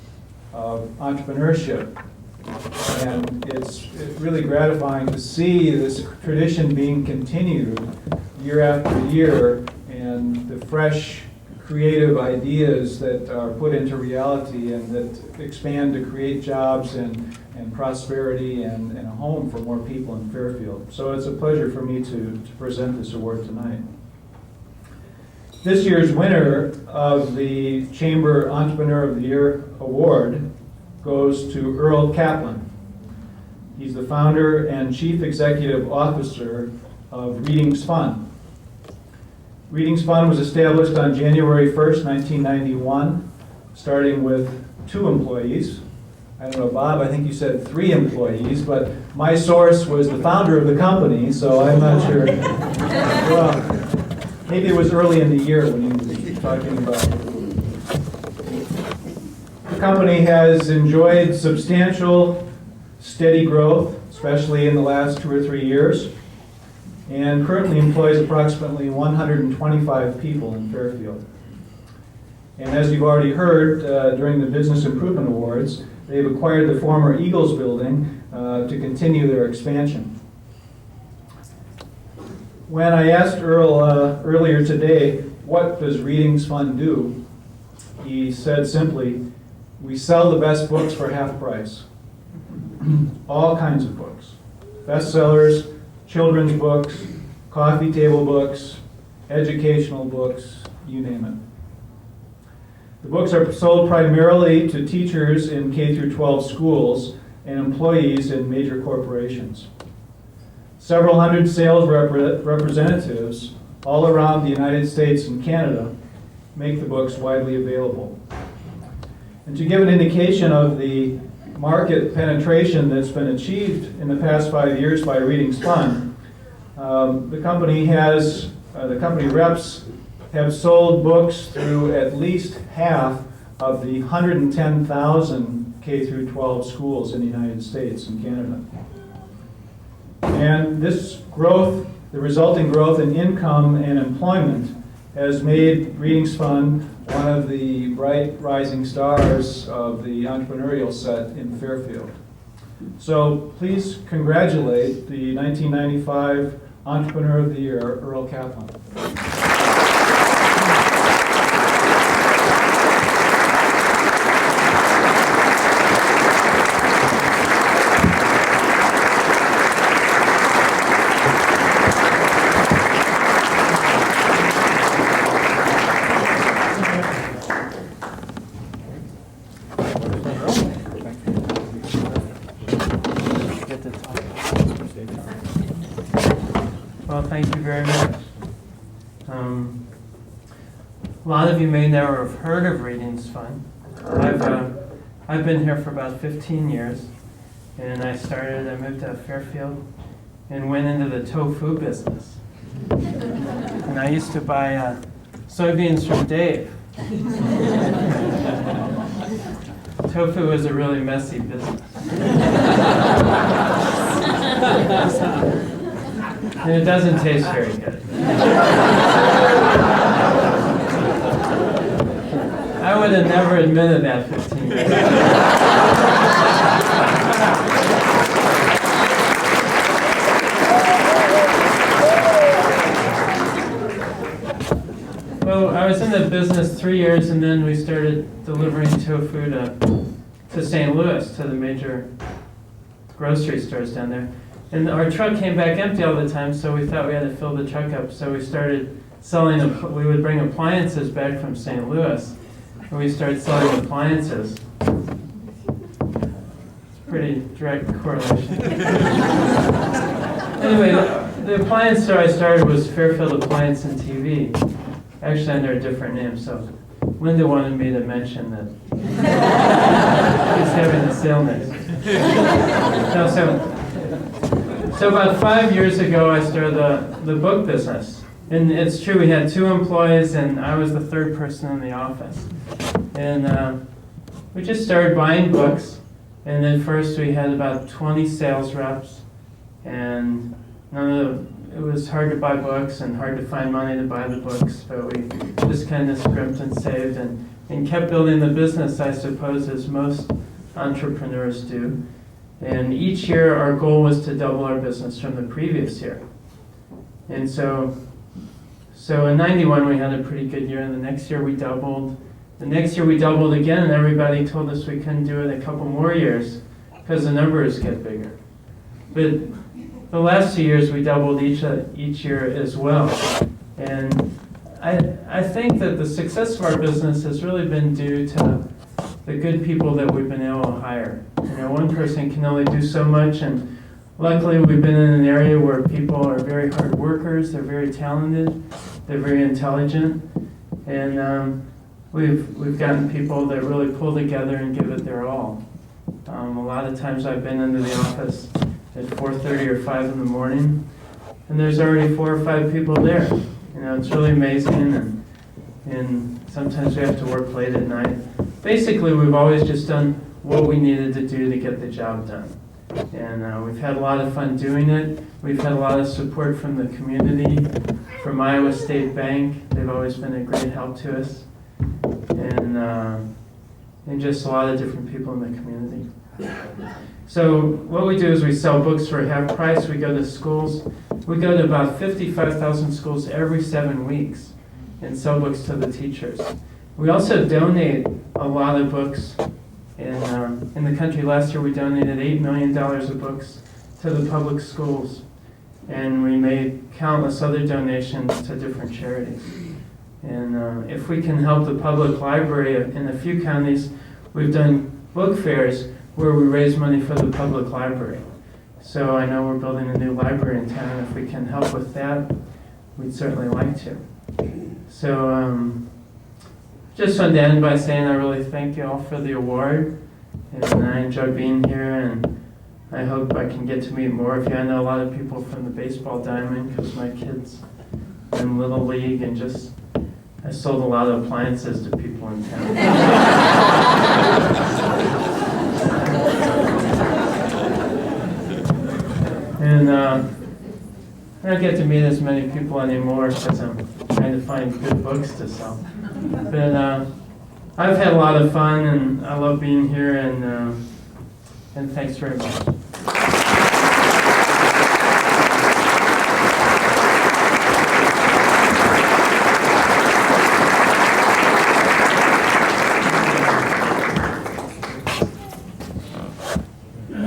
of entrepreneurship. And it's really gratifying to see this tradition being continued year after year and the fresh, creative ideas that are put into reality and that expand to create jobs and prosperity and a home for more people in Fairfield. So it's a pleasure for me to present this award tonight. This year's winner of the Chamber Entrepreneur of the Year Award goes to Earl Kaplan. He's the founder and chief executive officer of Readings Fund. Readings Fund was established on January 1st, 1991, starting with 2 employees. I don't know, Bob, I think you said 3 employees, but my source was the founder of the company, so I'm not sure. Well, maybe it was early in the year when you were talking about it. The company has enjoyed substantial, steady growth, especially in the last 2 or 3 years, and currently employs approximately 125 people in Fairfield. And as you've already heard during the Business Improvement Awards, they've acquired the former Eagles building to continue their expansion. When I asked Earl earlier today, what does Readings Fund do? He said simply, we sell the best books for half price. All kinds of books. Bestsellers, children's books, coffee table books, educational books, you name it. The books are sold primarily to teachers in K-12 schools and employees in major corporations. Several hundred sales representatives all around the United States and Canada make the books widely available. And to give an indication of the market penetration that's been achieved in the past 5 years by Readings Fund, the company reps have sold books through at least half of the 110,000 K-12 schools in the United States and Canada. And this growth, the resulting growth in income and employment, has made Readings Fund one of the bright rising stars of the entrepreneurial set in Fairfield. So please congratulate the 1995 Entrepreneur of the Year, Earl Kaplan. Well, thank you very much. A lot of you may never have heard of Readings Fund. I've been here for about 15 years, and I moved to Fairfield and went into the tofu business. And I used to buy soybeans from Dave. Tofu is a really messy business. And it doesn't taste very good. I would have never admitted that 15 years ago. So I was in the business 3 years, and then we started delivering tofu to St. Louis, to the major grocery stores down there. And our truck came back empty all the time, so we thought we had to fill the truck up. So we started selling, we would bring appliances back from St. Louis, and we started selling appliances. Pretty direct correlation. Anyway, the appliance store I started was Fairfield Appliance and TV, actually under a different name. So Linda wanted me to mention that he's having a sale next. No, so about 5 years ago, I started the book business. And it's true, we had 2 employees, and I was the 3rd person in the office. And we just started buying books. And then first we had about 20 sales reps, and it was hard to buy books and hard to find money to buy the books, but we just kind of scrimped and saved and kept building the business, I suppose, as most entrepreneurs do. And each year our goal was to double our business from the previous year. And so in 91 we had a pretty good year, and the next year we doubled. The next year we doubled again, and everybody told us we couldn't do it a couple more years because the numbers get bigger. But the last 2 years we doubled each year as well. And I think that the success of our business has really been due to the good people that we've been able to hire. You know, one person can only do so much, and luckily we've been in an area where people are very hard workers, they're very talented, they're very intelligent, and we've gotten people that really pull together and give it their all. A lot of times I've been into the office at 4:30 or 5 in the morning, and there's already 4 or 5 people there. You know, it's really amazing, and sometimes we have to work late at night. Basically, we've always just done what we needed to do to get the job done. And we've had a lot of fun doing it. We've had a lot of support from the community, from Iowa State Bank. They've always been a great help to us. And just a lot of different people in the community. So what we do is we sell books for half price. We go to schools. We go to about 55,000 schools every 7 weeks and sell books to the teachers. We also donate a lot of books. In the country last year we donated $8 million of books to the public schools. And we made countless other donations to different charities. And if we can help the public library in a few counties, we've done book fairs where we raise money for the public library. So I know we're building a new library in town. If we can help with that, we'd certainly like to. So just wanted to end by saying I really thank you all for the award. And I enjoy being here, and I hope I can get to meet more of you. I know a lot of people from the baseball diamond because my kids in Little League, and just I sold a lot of appliances to people in town. And I don't get to meet as many people anymore because I'm trying to find good books to sell. But I've had a lot of fun, and I love being here, and thanks very much.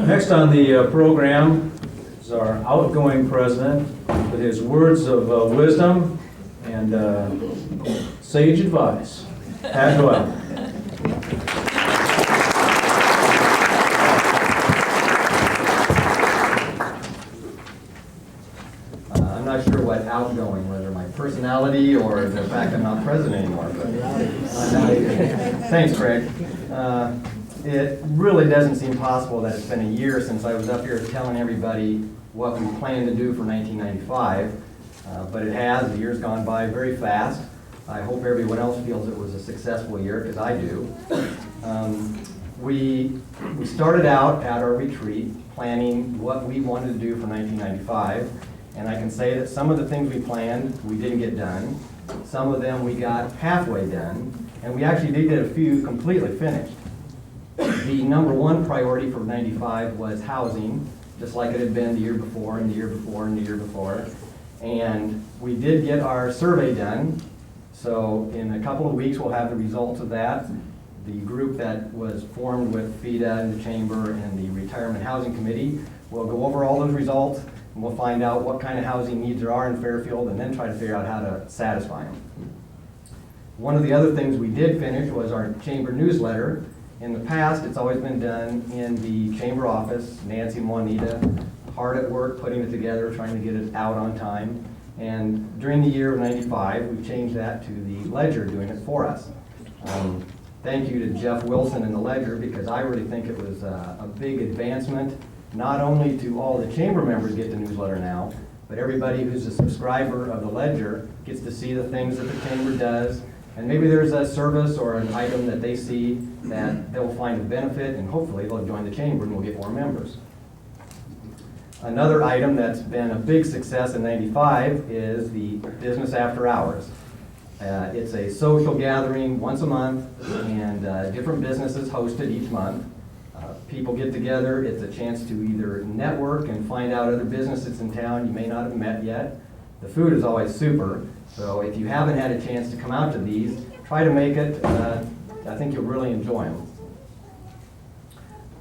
Next on the program is our outgoing president with his words of wisdom and sage advice. Pat Doyle. I'm not sure what outgoing, whether my personality or the fact I'm not president anymore. But thanks, Craig. It really doesn't seem possible that it's been a year since I was up here telling everybody what we plan to do for 1995, but it has. The year's gone by very fast. I hope everyone else feels it was a successful year, because I do. We started out at our retreat planning what we wanted to do for 1995, and I can say that some of the things we planned we didn't get done. Some of them we got halfway done, and we actually did get a few completely finished. The number one priority for 95 was housing, just like it had been the year before and the year before and the year before. And we did get our survey done, So in a couple of weeks, we'll have the results of that. The group that was formed with FEDA and the Chamber and the Retirement Housing Committee will go over all those results, and we'll find out what kind of housing needs there are in Fairfield and then try to figure out how to satisfy them. One of the other things we did finish was our Chamber newsletter. In the past, it's always been done in the Chamber office. Nancy and Juanita, hard at work putting it together, trying to get it out on time. And during the year of '95, we changed that to the Ledger doing it for us. Thank you to Jeff Wilson and the Ledger, because I really think it was a big advancement. Not only do all the Chamber members get the newsletter now, but everybody who's a subscriber of the Ledger gets to see the things that the Chamber does. And maybe there's a service or an item that they see that they'll find a benefit, and hopefully they'll join the Chamber and we'll get more members. Another item that's been a big success in '95 is the Business After Hours. It's a social gathering once a month, and different businesses host it each month. People get together. It's a chance to either network and find out other businesses in town you may not have met yet. The food is always super, so if you haven't had a chance to come out to these, try to make it. I think you'll really enjoy them.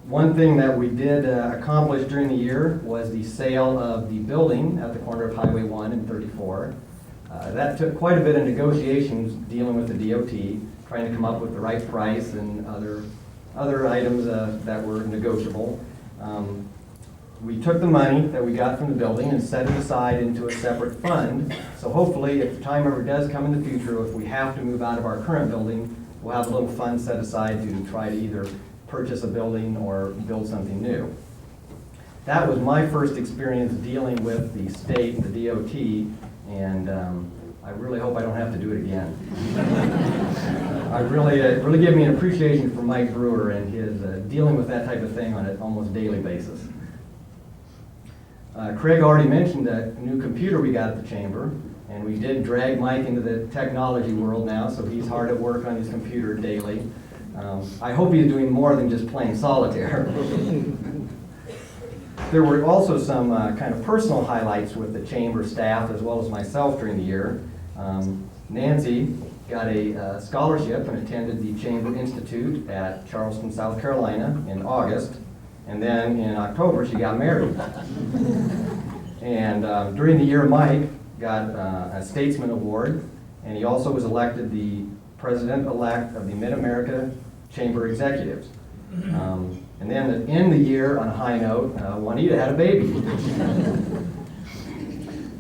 One thing that we did accomplish during the year was the sale of the building at the corner of Highway 1 and 34. That took quite a bit of negotiations dealing with the DOT, trying to come up with the right price and other items that were negotiable. We took the money that we got from the building and set it aside into a separate fund. So hopefully, if the time ever does come in the future, if we have to move out of our current building, we'll have a little fund set aside to try to either purchase a building or build something new. That was my first experience dealing with the state and the DOT, and I really hope I don't have to do it again. It really gave me an appreciation for Mike Brewer and his dealing with that type of thing on an almost daily basis. Craig already mentioned that new computer we got at the Chamber, and we did drag Mike into the technology world now, so he's hard at work on his computer daily. I hope he's doing more than just playing solitaire. There were also some kind of personal highlights with the Chamber staff as well as myself during the year. Nancy got a scholarship and attended the Chamber Institute at Charleston, South Carolina in August. And then in October, she got married. And during the year, Mike got a Statesman Award, and he also was elected the President-elect of the Mid-America Chamber Executives. And then to end the year on a high note, Juanita had a baby.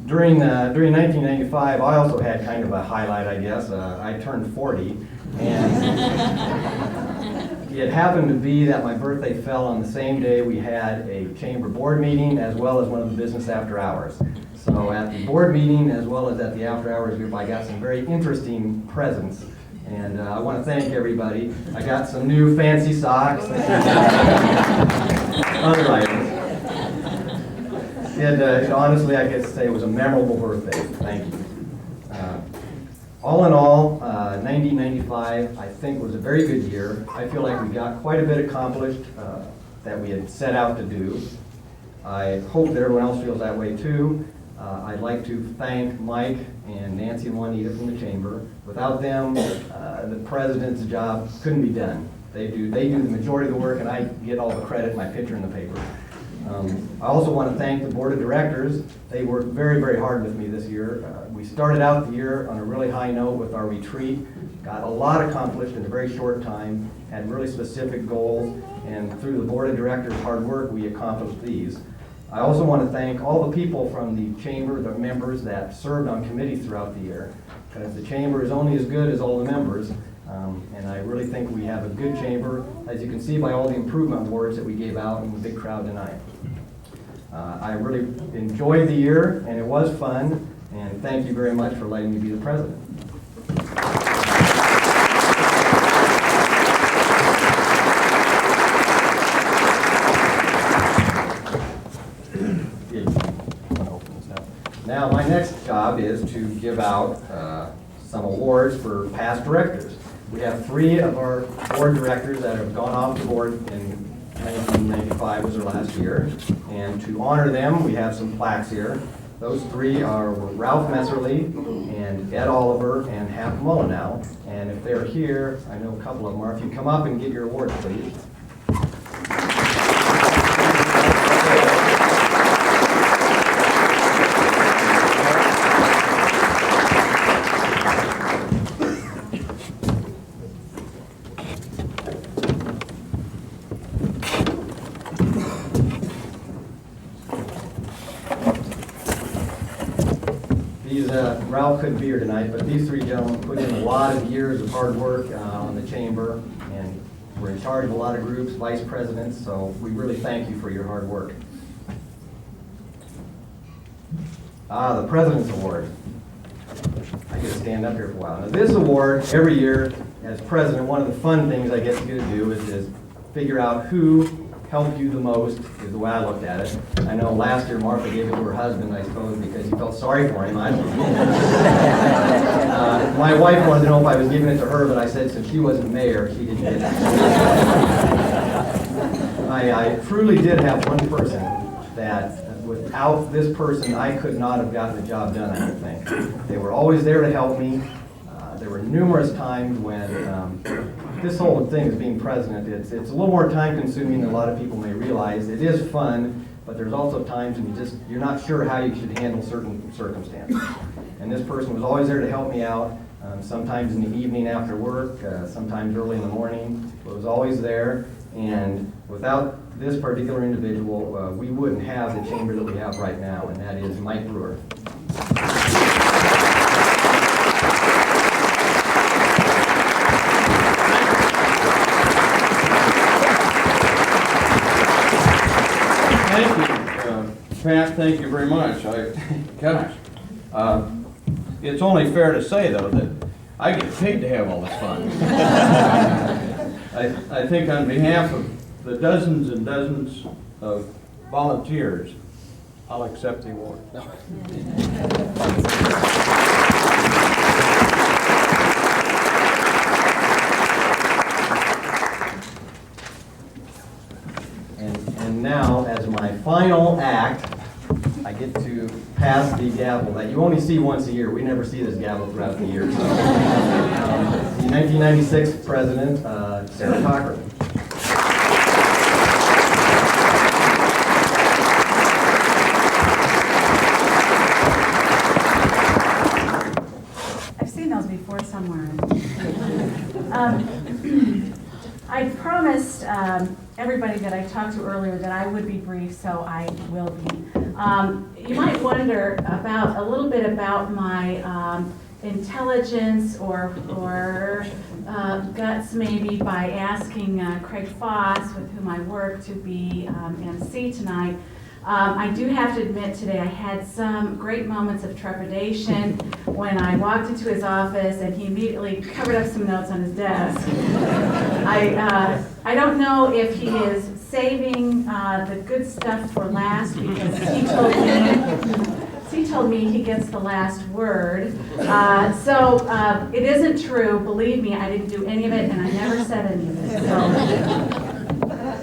During 1995, I also had kind of a highlight, I guess. I turned 40, and it happened to be that my birthday fell on the same day we had a Chamber board meeting as well as one of the Business After Hours. So at the board meeting as well as at the After Hours group, I got some very interesting presents. And I want to thank everybody. I got some new fancy socks and other items. Honestly, I could say it was a memorable birthday. Thank you. All in all, 1995, I think, was a very good year. I feel like we got quite a bit accomplished that we had set out to do. I hope that everyone else feels that way too. I'd like to thank Mike and Nancy and Juanita from the Chamber. Without them, the president's job couldn't be done. They do the majority of the work, and I get all the credit, my picture in the paper. I also want to thank the board of directors. They worked very, very hard with me this year. We started out the year on a really high note with our retreat, got a lot accomplished in a very short time, had really specific goals, and through the board of directors' hard work, we accomplished these. I also want to thank all the people from the Chamber, the members that served on committees throughout the year, because the Chamber is only as good as all the members, and I really think we have a good Chamber, as you can see by all the improvement awards that we gave out in the big crowd tonight. I really enjoyed the year, and it was fun, and thank you very much for letting me be the president. Now, my next job is to give out some awards for past directors. We have 3 of our board directors that have gone off the board in 1995 was their last year. And to honor them, we have some plaques here. Those 3 were Ralph Messerly and Ed Oliver and Hap Mullenau. And if they're here, I know a couple of them are. If you come up and get your awards, please. Ralph couldn't be here tonight, but these three gentlemen put in a lot of years of hard work on the chamber, and we're in charge of a lot of groups, vice presidents, so we really thank you for your hard work. The President's Award. I get to stand up here for a while. Now this award, every year, as president, one of the fun things I get to do is figure out who helped you the most, is the way I looked at it. I know last year Martha gave it to her husband, I suppose, because he felt sorry for him. My wife wanted to know if I was giving it to her, but I said since she wasn't mayor, she didn't get it. I truly did have one person that without this person, I could not have gotten the job done, I don't think. They were always there to help me. There were numerous times when this whole thing as being president, it's a little more time consuming than a lot of people may realize. It is fun, but there's also times when you're not sure how you should handle certain circumstances. And this person was always there to help me out, sometimes in the evening after work, sometimes early in the morning, but was always there. And without this particular individual, we wouldn't have the chamber that we have right now, and that is Mike Brewer. Thank you, Pat, thank you very much. Gosh, it's only fair to say, though, that I get paid to have all this fun. I think on behalf of the dozens and dozens of volunteers, I'll accept the award. And now, as my final act, I get to pass the gavel that you only see once a year. We never see this gavel throughout the year. So, the 1996 President, Sarah Cochran. I've seen those before somewhere. I promised everybody that I talked to earlier that I would be brief, so I will be. You might wonder about a little bit about my intelligence or guts maybe by asking Craig Foss, with whom I work, to be MC tonight. I do have to admit today I had some great moments of trepidation when I walked into his office and he immediately covered up some notes on his desk. I don't know if he is saving the good stuff for last, because he told me he gets the last word. So it isn't true. Believe me, I didn't do any of it, and I never said any of it.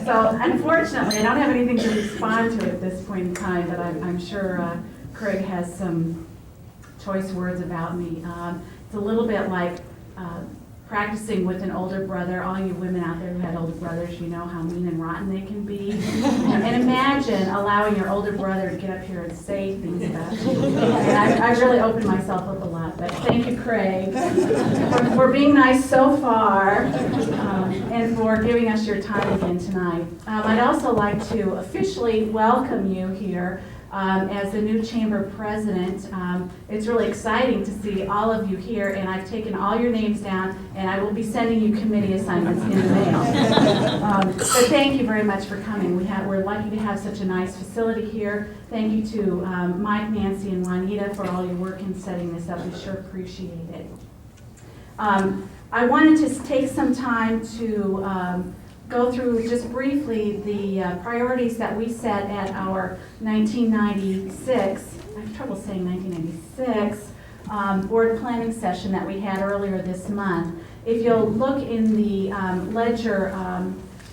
So unfortunately, I don't have anything to respond to at this point in time, but I'm sure Craig has some choice words about me. It's a little bit like practicing with an older brother. All you women out there who had older brothers, you know how mean and rotten they can be. And imagine allowing your older brother to get up here and say things about you. And I really opened myself up a lot, but thank you, Craig, for being nice so far, and for giving us your time again tonight. I'd also like to officially welcome you here as the new chamber president. It's really exciting to see all of you here, and I've taken all your names down, and I will be sending you committee assignments in the mail. So thank you very much for coming. We're lucky to have such a nice facility here. Thank you to Mike, Nancy, and Juanita for all your work in setting this up. We sure appreciate it. I wanted to take some time to go through just briefly the priorities that we set at our 1996, I have trouble saying 1996, board planning session that we had earlier this month. If you'll look in the ledger,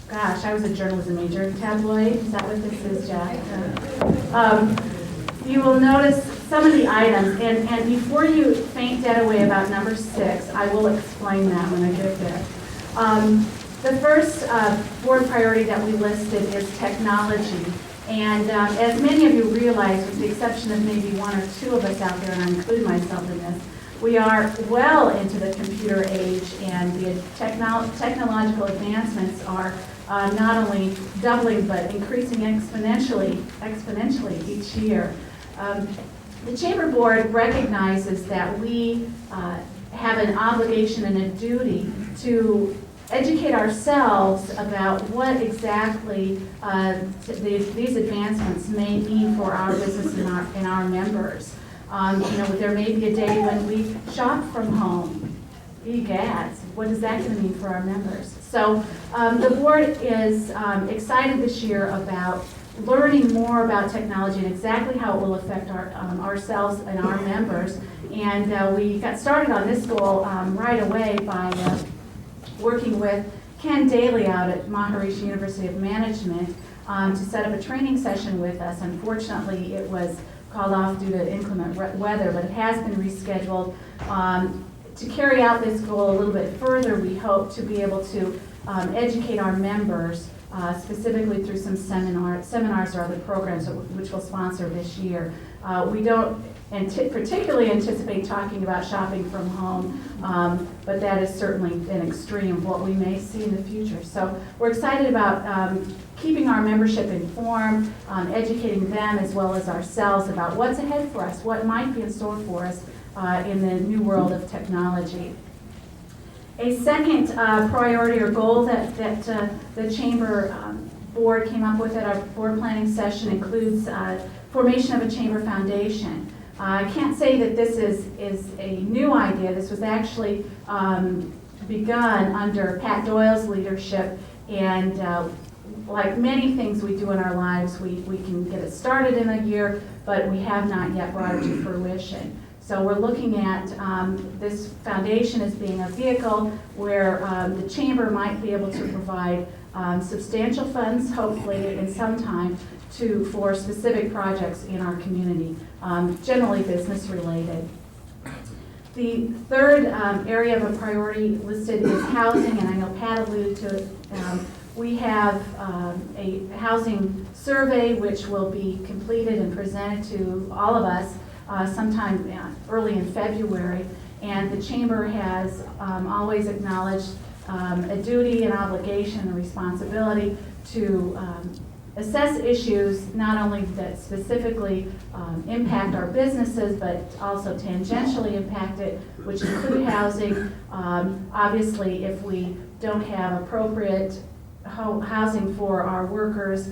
gosh, I was a journalism major, tabloid, is that what this is, Jack? You will notice some of the items, and before you faint dead away about number 6, I will explain that when I get there. The first board priority that we listed is technology. And as many of you realize, with the exception of maybe 1 or 2 of us out there, and I include myself in this, we are well into the computer age, and the technological advancements are not only doubling but increasing exponentially each year. The Chamber Board recognizes that we have an obligation and a duty to educate ourselves about what exactly these advancements may mean for our business and our members. There may be a day when we shop from home. Egads, what is that going to mean for our members? So the board is excited this year about learning more about technology and exactly how it will affect ourselves and our members. And we got started on this goal right away by working with Ken Daly out at Maharishi University of Management to set up a training session with us. Unfortunately, it was called off due to inclement weather, but it has been rescheduled. To carry out this goal a little bit further, we hope to be able to educate our members specifically through some seminars or other programs which we'll sponsor this year. We don't particularly anticipate talking about shopping from home, but that is certainly an extreme of what we may see in the future. So we're excited about keeping our membership informed, educating them as well as ourselves about what's ahead for us, what might be in store for us in the new world of technology. A second priority or goal that the Chamber Board came up with at our board planning session includes formation of a Chamber Foundation. I can't say that this is a new idea. This was actually begun under Pat Doyle's leadership, and like many things we do in our lives, we can get it started in a year, but we have not yet brought it to fruition. So we're looking at this foundation as being a vehicle where the Chamber might be able to provide substantial funds, hopefully in some time, for specific projects in our community, generally business related. The third area of a priority listed is housing, and I know Pat alluded to it. We have a housing survey which will be completed and presented to all of us sometime early in February, and the Chamber has always acknowledged a duty, an obligation, and a responsibility to assess issues not only that specifically impact our businesses, but also tangentially impact it, which include housing. Obviously, if we don't have appropriate housing for our workers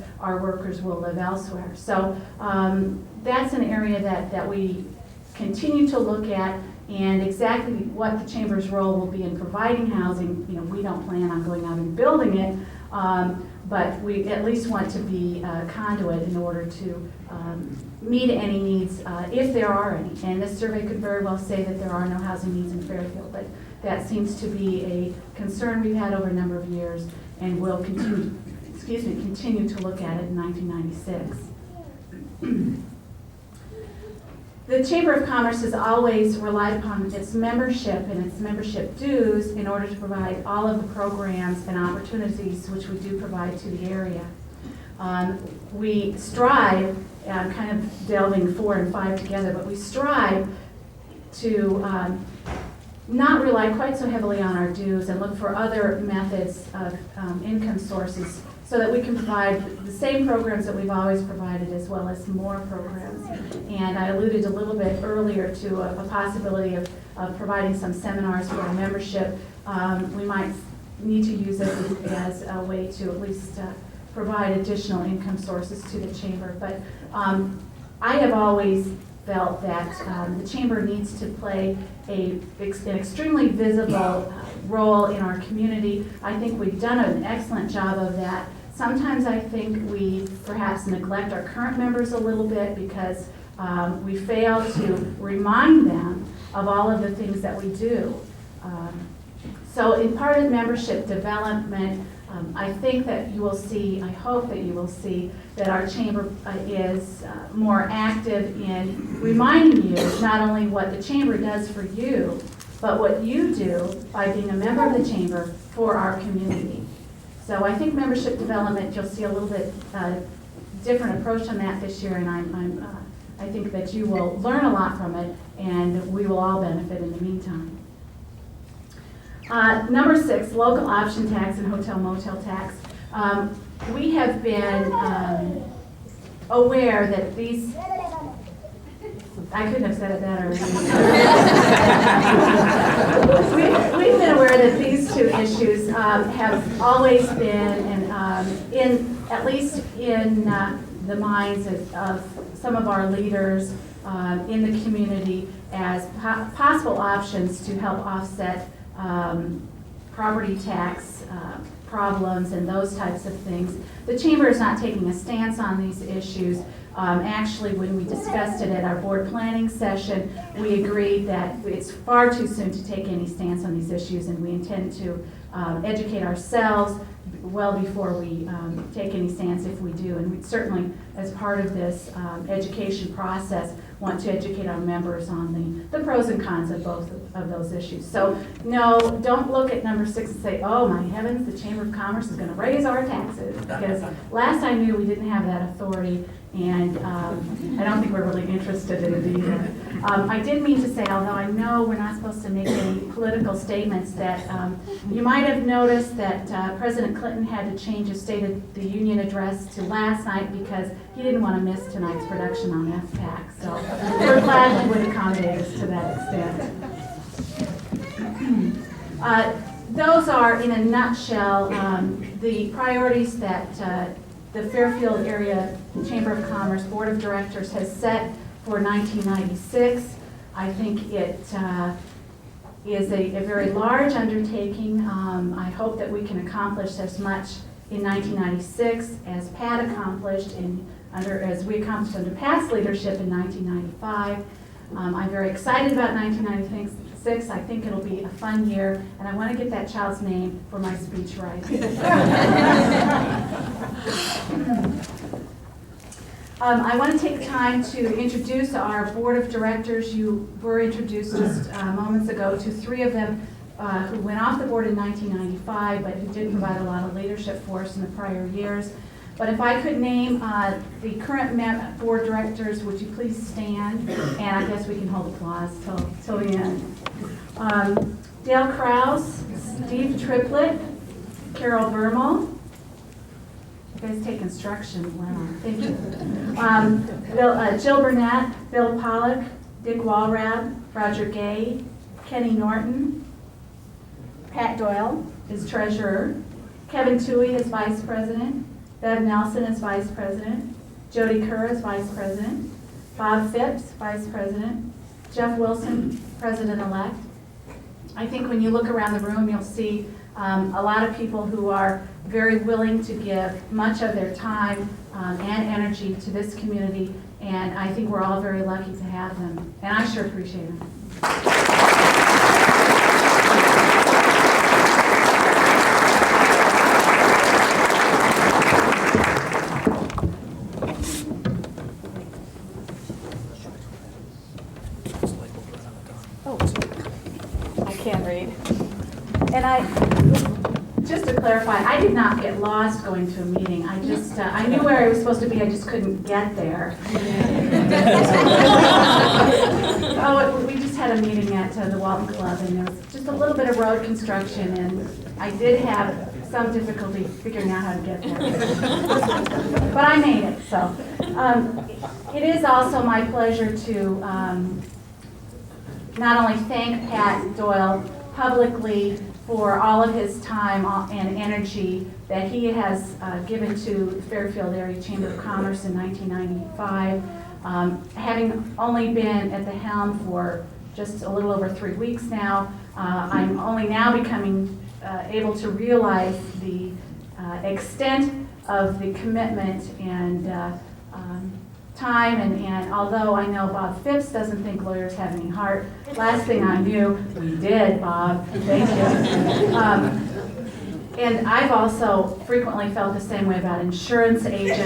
will live elsewhere. So that's an area that we continue to look at, and exactly what the Chamber's role will be in providing housing. We don't plan on going out and building it, but we at least want to be a conduit in order to meet any needs, if there are any. And this survey could very well say that there are no housing needs in Fairfield, but that seems to be a concern we've had over a number of years, and will continue to look at it in 1996. The Chamber of Commerce has always relied upon its membership and its membership dues in order to provide all of the programs and opportunities which we do provide to the area. We strive, kind of delving 4 and 5 together, but we strive to not rely quite so heavily on our dues and look for other methods of income sources so that we can provide the same programs that we've always provided as well as more programs. And I alluded a little bit earlier to a possibility of providing some seminars for our membership. We might need to use it as a way to at least provide additional income sources to the Chamber. But I have always felt that the Chamber needs to play an extremely visible role in our community. I think we've done an excellent job of that. Sometimes I think we perhaps neglect our current members a little bit because we fail to remind them of all of the things that we do. So in part of membership development, I think that you will see, I hope that you will see that our chamber is more active in reminding you not only what the chamber does for you, but what you do by being a member of the chamber for our community. So I think membership development, you'll see a little bit different approach on that this year, and I think that you will learn a lot from it, and we will all benefit in the meantime. Number 6, local option tax and hotel motel tax. We have been aware that these, I couldn't have said it better. We've been aware that these two issues have always been, at least in the minds of some of our leaders in the community, as possible options to help offset property tax problems and those types of things. The chamber is not taking a stance on these issues. Actually, when we discussed it at our board planning session, we agreed that it's far too soon to take any stance on these issues, and we intend to educate ourselves well before we take any stance if we do. And we certainly, as part of this education process, want to educate our members on the pros and cons of both of those issues. So no, don't look at number 6 and say, oh my heavens, the Chamber of Commerce is going to raise our taxes, because last I knew we didn't have that authority, and I don't think we're really interested in it either. I did mean to say, although I know we're not supposed to make any political statements, that you might have noticed that President Clinton had to change his State of the Union address to last night because he didn't want to miss tonight's production on FPAC. So we're glad he would accommodate us to that extent. Those are, in a nutshell, the priorities that the Fairfield Area Chamber of Commerce Board of Directors has set for 1996. I think it is a very large undertaking. I hope that we can accomplish as much in 1996 as Pat accomplished as we accomplished under Pat's leadership in 1995. I'm very excited about 1996. I think it'll be a fun year, and I want to get that child's name for my speech right. I want to take time to introduce our board of directors. You were introduced just moments ago to 3 of them who went off the board in 1995, but who did provide a lot of leadership for us in the prior years. But if I could name the current board directors, would you please stand? And I guess we can hold applause till the end. Dale Krause, Steve Triplett, Carol Bermal. You guys take instruction. Wow, thank you. Jill Burnett, Bill Pollock, Dick Walrab, Roger Gay, Kenny Norton, Pat Doyle is treasurer, Kevin Toohey is vice president, Bev Nelson is vice president, Jody Kerr is vice president, Bob Phipps, vice president, Jeff Wilson, president-elect. I think when you look around the room, you'll see a lot of people who are very willing to give much of their time and energy to this community, and I think we're all very lucky to have them, and I sure appreciate them. Can't read. And just to clarify, I did not get lost going to a meeting. I just, I knew where I was supposed to be, I just couldn't get there. We just had a meeting at the Walton Club, and there was just a little bit of road construction, and I did have some difficulty figuring out how to get there. But I made it, so. It is also my pleasure to not only thank Pat Doyle publicly for all of his time and energy that he has given to the Fairfield Area Chamber of Commerce in 1995. Having only been at the helm for just a little over 3 weeks now, I'm only now becoming able to realize the extent of the commitment and time, and although I know Bob Phipps doesn't think lawyers have any heart, last thing I knew, we did, Bob, thank you. And I've also frequently felt the same way about insurance agents.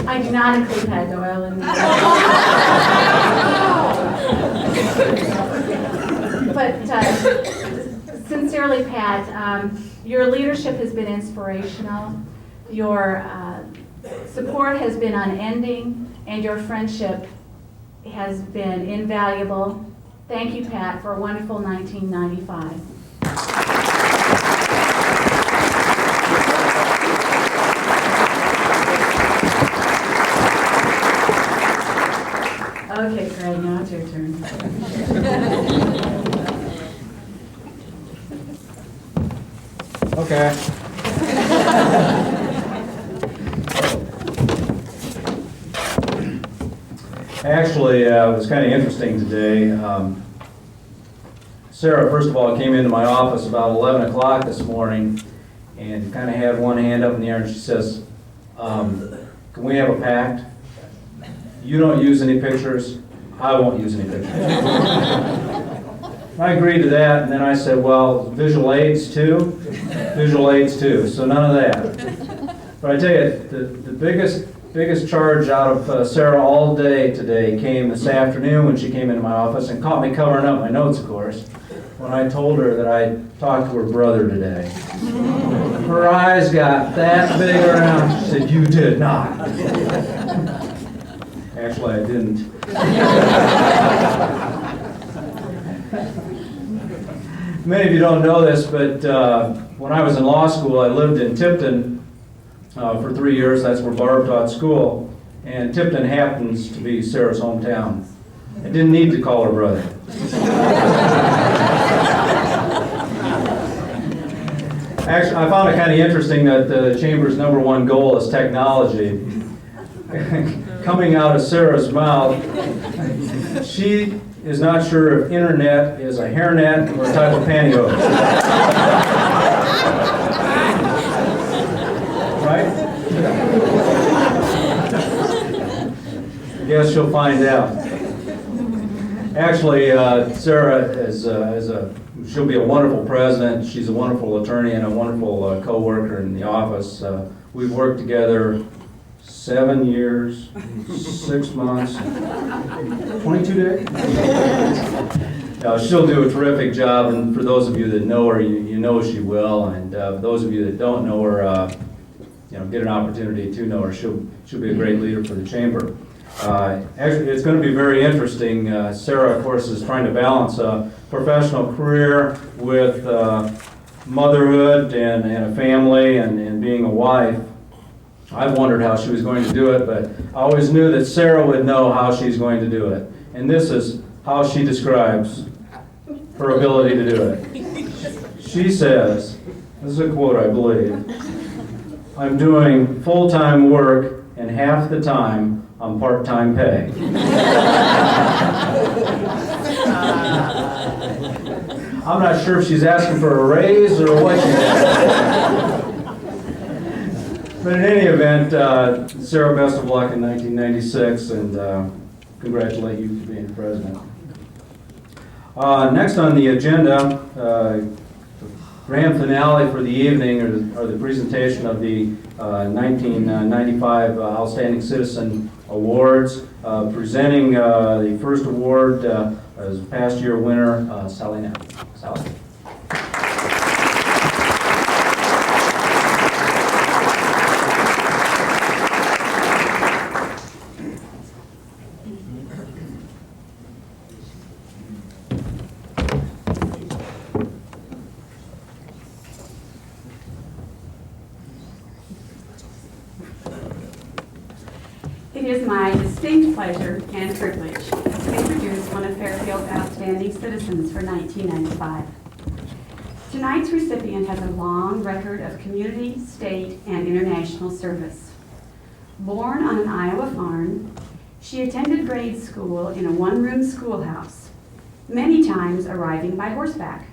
I do not include Pat Doyle in this. But sincerely, Pat, your leadership has been inspirational. Your support has been unending, and your friendship has been invaluable. Thank you, Pat, for a wonderful 1995. Okay, Craig, now it's your turn. Okay. Actually, it was kind of interesting today. Sarah, first of all, came into my office about 11 o'clock this morning and kind of had one hand up in the air, and she says, can we have a pact? You don't use any pictures, I won't use any pictures. I agreed to that, and then I said, well, visual aids too? Visual aids too, so none of that. But I tell you, the biggest charge out of Sarah all day today came this afternoon when she came into my office and caught me covering up my notes, of course, when I told her that I talked to her brother today. Her eyes got that big around. She said, you did not. Actually, I didn't. Many of you don't know this, but when I was in law school, I lived in Tipton for 3 years. That's where Barb taught school. And Tipton happens to be Sarah's hometown. I didn't need to call her brother. Actually, I found it kind of interesting that the Chamber's #1 goal is technology. Coming out of Sarah's mouth, she is not sure if internet is a hairnet or a type of pantyhose. Right? I guess she'll find out. Actually, Sarah she'll be a wonderful president. She's a wonderful attorney and a wonderful co-worker in the office. We've worked together 7 years, 6 months, 22 days. She'll do a terrific job, and for those of you that know her, you know she will. And for those of you that don't know her, get an opportunity to know her. She'll be a great leader for the chamber. Actually, it's going to be very interesting. Sarah, of course, is trying to balance a professional career with motherhood and a family and being a wife. I've wondered how she was going to do it, but I always knew that Sarah would know how she's going to do it. And this is how she describes her ability to do it. She says, this is a quote, I believe, "I'm doing full-time work and half the time on part-time pay." I'm not sure if she's asking for a raise or what she's asking. But in any event, Sarah, best of luck in 1996, and congratulate you for being president. Next on the agenda, the grand finale for the evening are the presentation of the 1995 Outstanding Citizen Awards. Presenting the first award as past year winner, Sally Knapp. Sally. It is my distinct pleasure and privilege to introduce one of Fairfield's outstanding citizens for 1995. Tonight's recipient has a long record of community, state, and international service. Born on an Iowa farm, she attended grade school in a one-room schoolhouse, many times arriving by horseback.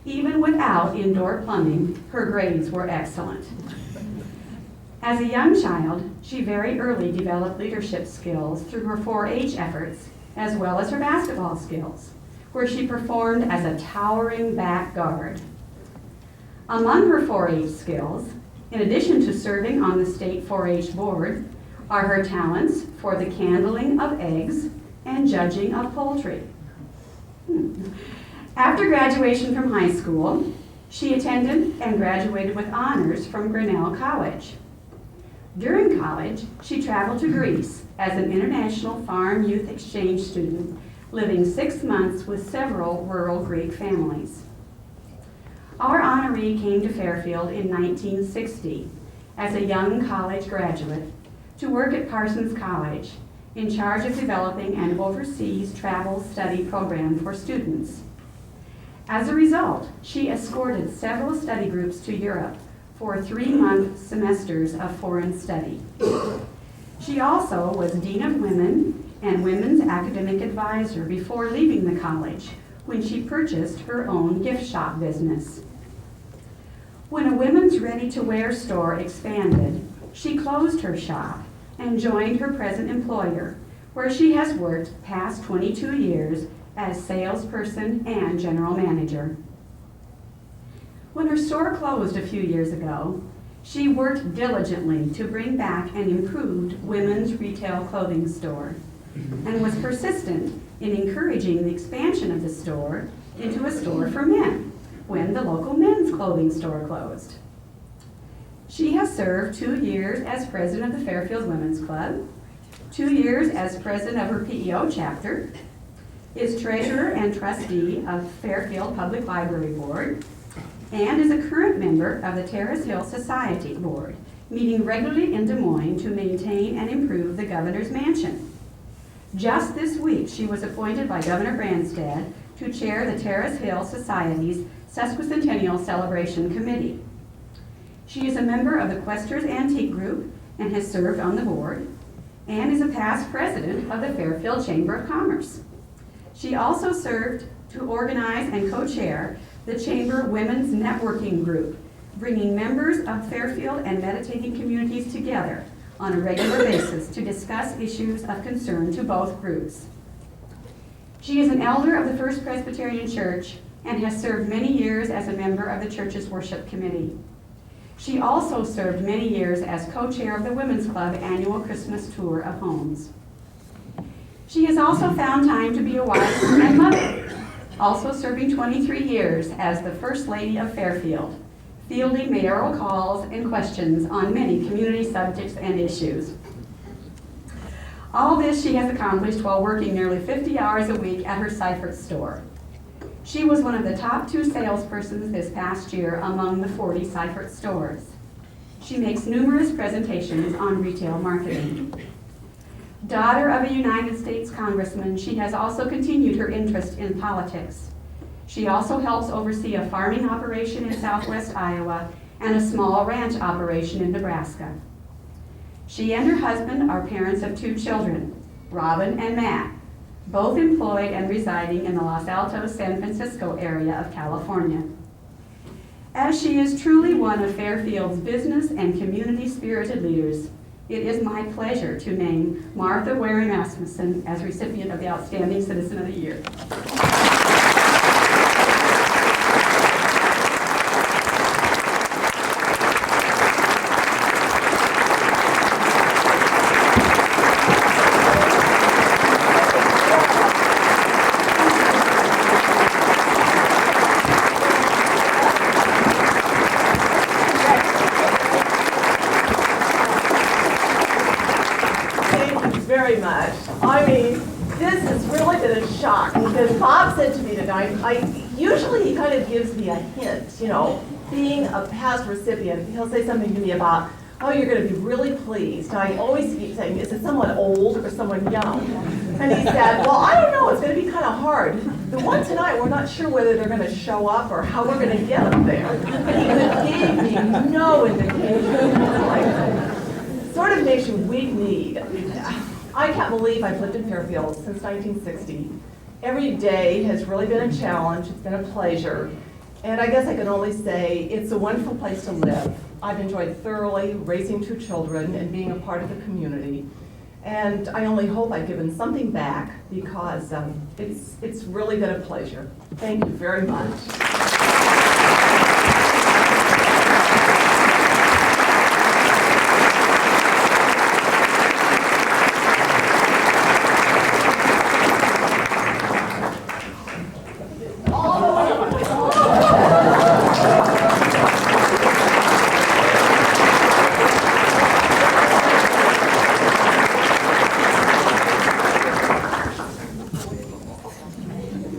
Even without indoor plumbing, her grades were excellent. As a young child, she very early developed leadership skills through her 4-H efforts, as well as her basketball skills, where she performed as a towering back guard. Among her 4-H skills, in addition to serving on the state 4-H board, are her talents for the candling of eggs and judging of poultry. After graduation from high school, she attended and graduated with honors from Grinnell College. During college, she traveled to Greece as an international farm youth exchange student, living 6 months with several rural Greek families. Our honoree came to Fairfield in 1960 as a young college graduate to work at Parsons College in charge of developing an overseas travel study program for students. As a result, she escorted several study groups to Europe for 3-month semesters of foreign study. She also was Dean of Women and Women's Academic Advisor before leaving the college, when she purchased her own gift shop business. When a women's ready-to-wear store expanded, she closed her shop and joined her present employer, where she has worked past 22 years as salesperson and general manager. When her store closed a few years ago, she worked diligently to bring back an improved women's retail clothing store and was persistent in encouraging the expansion of the store into a store for men when the local men's clothing store closed. She has served 2 years as president of the Fairfield Women's Club, 2 years as president of her PEO chapter, is treasurer and trustee of Fairfield Public Library Board, and is a current member of the Terrace Hill Society Board, meeting regularly in Des Moines to maintain and improve the governor's mansion. Just this week, she was appointed by Governor Branstad to chair the Terrace Hill Society's Sesquicentennial Celebration Committee. She is a member of the Questers Antique Group and has served on the board, and is a past president of the Fairfield Chamber of Commerce. She also served to organize and co-chair the Chamber Women's Networking Group, bringing members of Fairfield and meditating communities together on a regular basis to discuss issues of concern to both groups. She is an elder of the First Presbyterian Church and has served many years as a member of the church's worship committee. She also served many years as co-chair of the Women's Club annual Christmas tour of homes. She has also found time to be a wife and mother, also serving 23 years as the First Lady of Fairfield, fielding mayoral calls and questions on many community subjects and issues. All this she has accomplished while working nearly 50 hours a week at her Seifert store. She was one of the top 2 salespersons this past year among the 40 Seifert stores. She makes numerous presentations on retail marketing. Daughter of a United States Congressman, she has also continued her interest in politics. She also helps oversee a farming operation in southwest Iowa and a small ranch operation in Nebraska. She and her husband are parents of 2 children, Robin and Matt, both employed and residing in the Los Altos, San Francisco area of California. As she is truly one of Fairfield's business and community-spirited leaders, it is my pleasure to name Martha Waring Rasmussen as recipient of the Outstanding Citizen of the Year. Very much. I mean, this has really been a shock because Bob said to me tonight, usually he kind of gives me a hint, you know, being a past recipient, he'll say something to me about, oh, you're going to be really pleased. And I always keep saying, is it someone old or someone young? And he said, well, I don't know, it's going to be kind of hard. The one tonight, we're not sure whether they're going to show up or how we're going to get them there. And he gave me no indication. Like, sort of makes you weak-kneed. I can't believe I've lived in Fairfield since 1960, Every day has really been a challenge. It's been a pleasure. And I guess I can only say it's a wonderful place to live. I've enjoyed thoroughly raising 2 children and being a part of the community. And I only hope I've given something back because it's really been a pleasure. Thank you very much.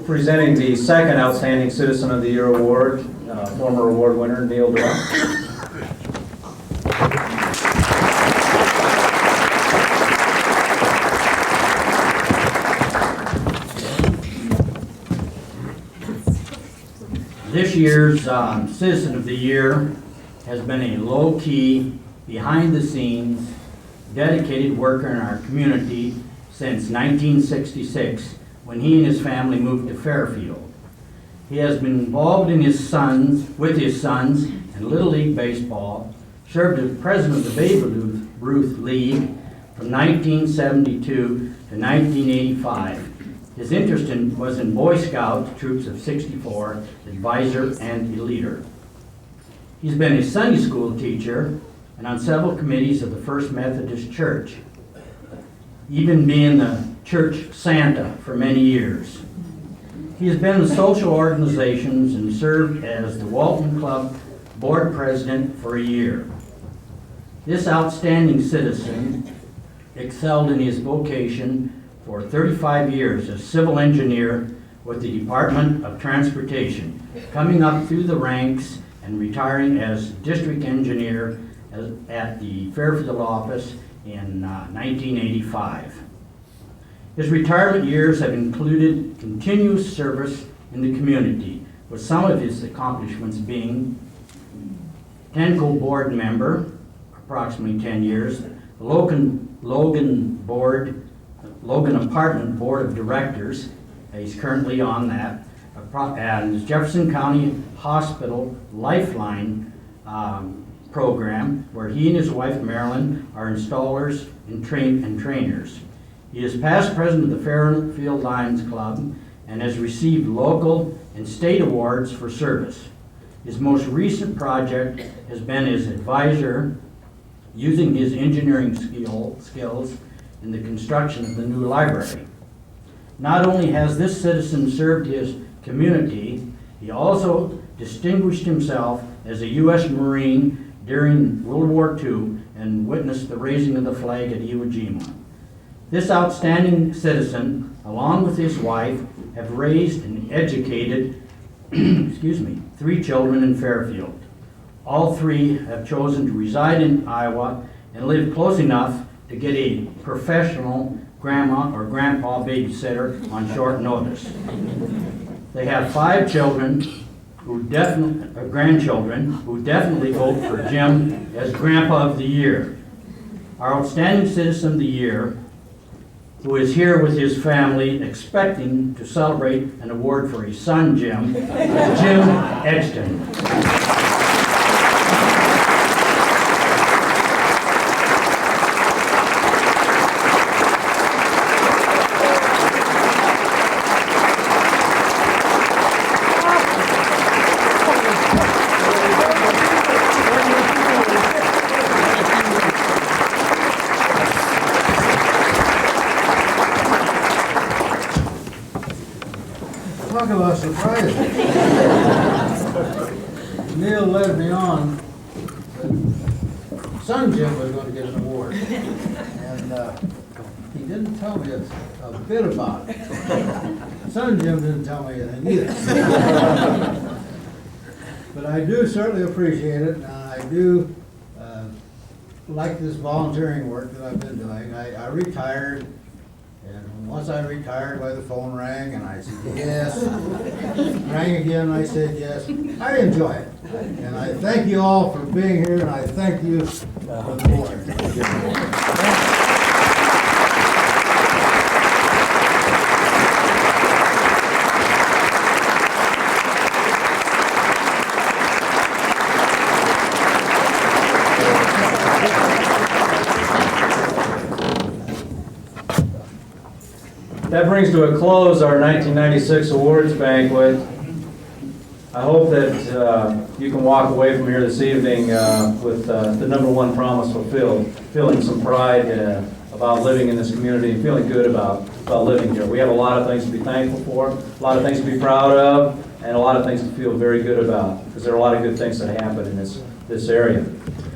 Presenting the second Outstanding Citizen of the Year award, former award winner Neil Durant. This year's Citizen of the Year has been a low-key, behind-the-scenes, dedicated worker in our community since 1966, when he and his family moved to Fairfield. He has been involved with his sons in Little League Baseball, served as president of the Babe Ruth League from 1972 to 1985. His interest was in Boy Scouts, Troops of 64, advisor and leader. He's been a Sunday school teacher and on several committees of the First Methodist Church, even being the church Santa for many years. He has been in social organizations and served as the Walton Club board president for a year. This outstanding citizen excelled in his vocation for 35 years as civil engineer with the Department of Transportation, coming up through the ranks and retiring as district engineer at the Fairfield office in 1985. His retirement years have included continuous service in the community, with some of his accomplishments being Tenco board member, approximately 10 years, Logan Apartment Board of Directors, he's currently on that, and Jefferson County Hospital Lifeline program, where he and his wife Marilyn are installers and trainers. He is past president of the Fairfield Lions Club and has received local and state awards for service. His most recent project has been his advisor using his engineering skills in the construction of the new library. Not only has this citizen served his community, he also distinguished himself as a U.S. Marine during World War II and witnessed the raising of the flag at Iwo Jima. This outstanding citizen, along with his wife, have raised and educated 3 children in Fairfield. All 3 have chosen to reside in Iowa and live close enough to get a professional grandma or grandpa babysitter on short notice. They have 5 children grandchildren who definitely vote for Jim as Grandpa of the Year. Our Outstanding Citizen of the Year, who is here with his family expecting to celebrate an award for his son, Jim, is Jim Edgeton. Talk about surprises. Neil led me on. Son Jim was going to get an award. And he didn't tell me a bit about it. Son Jim didn't tell me anything either. But I do certainly appreciate it, and I do like this volunteering work that I've been doing. I retired. And once I retired, the phone rang, and I said yes. Rang again, and I said yes. I enjoy it. And I thank you all for being here, and I thank you for the board. That brings to a close our 1996 awards banquet. I hope that you can walk away from here this evening with the number one promise fulfilled, feeling some pride about living in this community and feeling good about living here. We have a lot of things to be thankful for, a lot of things to be proud of, and a lot of things to feel very good about, because there are a lot of good things that happen in this area.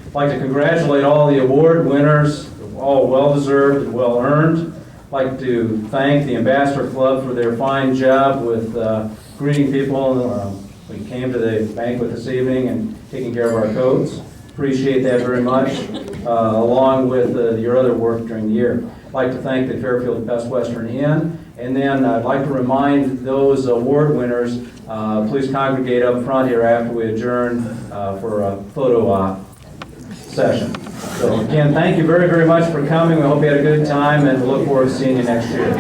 I'd like to congratulate all the award winners, all well-deserved and well-earned. I'd like to thank the Ambassador Club for their fine job with greeting people. We came to the banquet this evening and taking care of our coats. Appreciate that very much, along with your other work during the year. I'd like to thank the Fairfield Best Western Inn, and then I'd like to remind those award winners, please congregate up front here after we adjourn for a photo op session. So again, thank you very, very much for coming. We hope you had a good time, and we look forward to seeing you next year.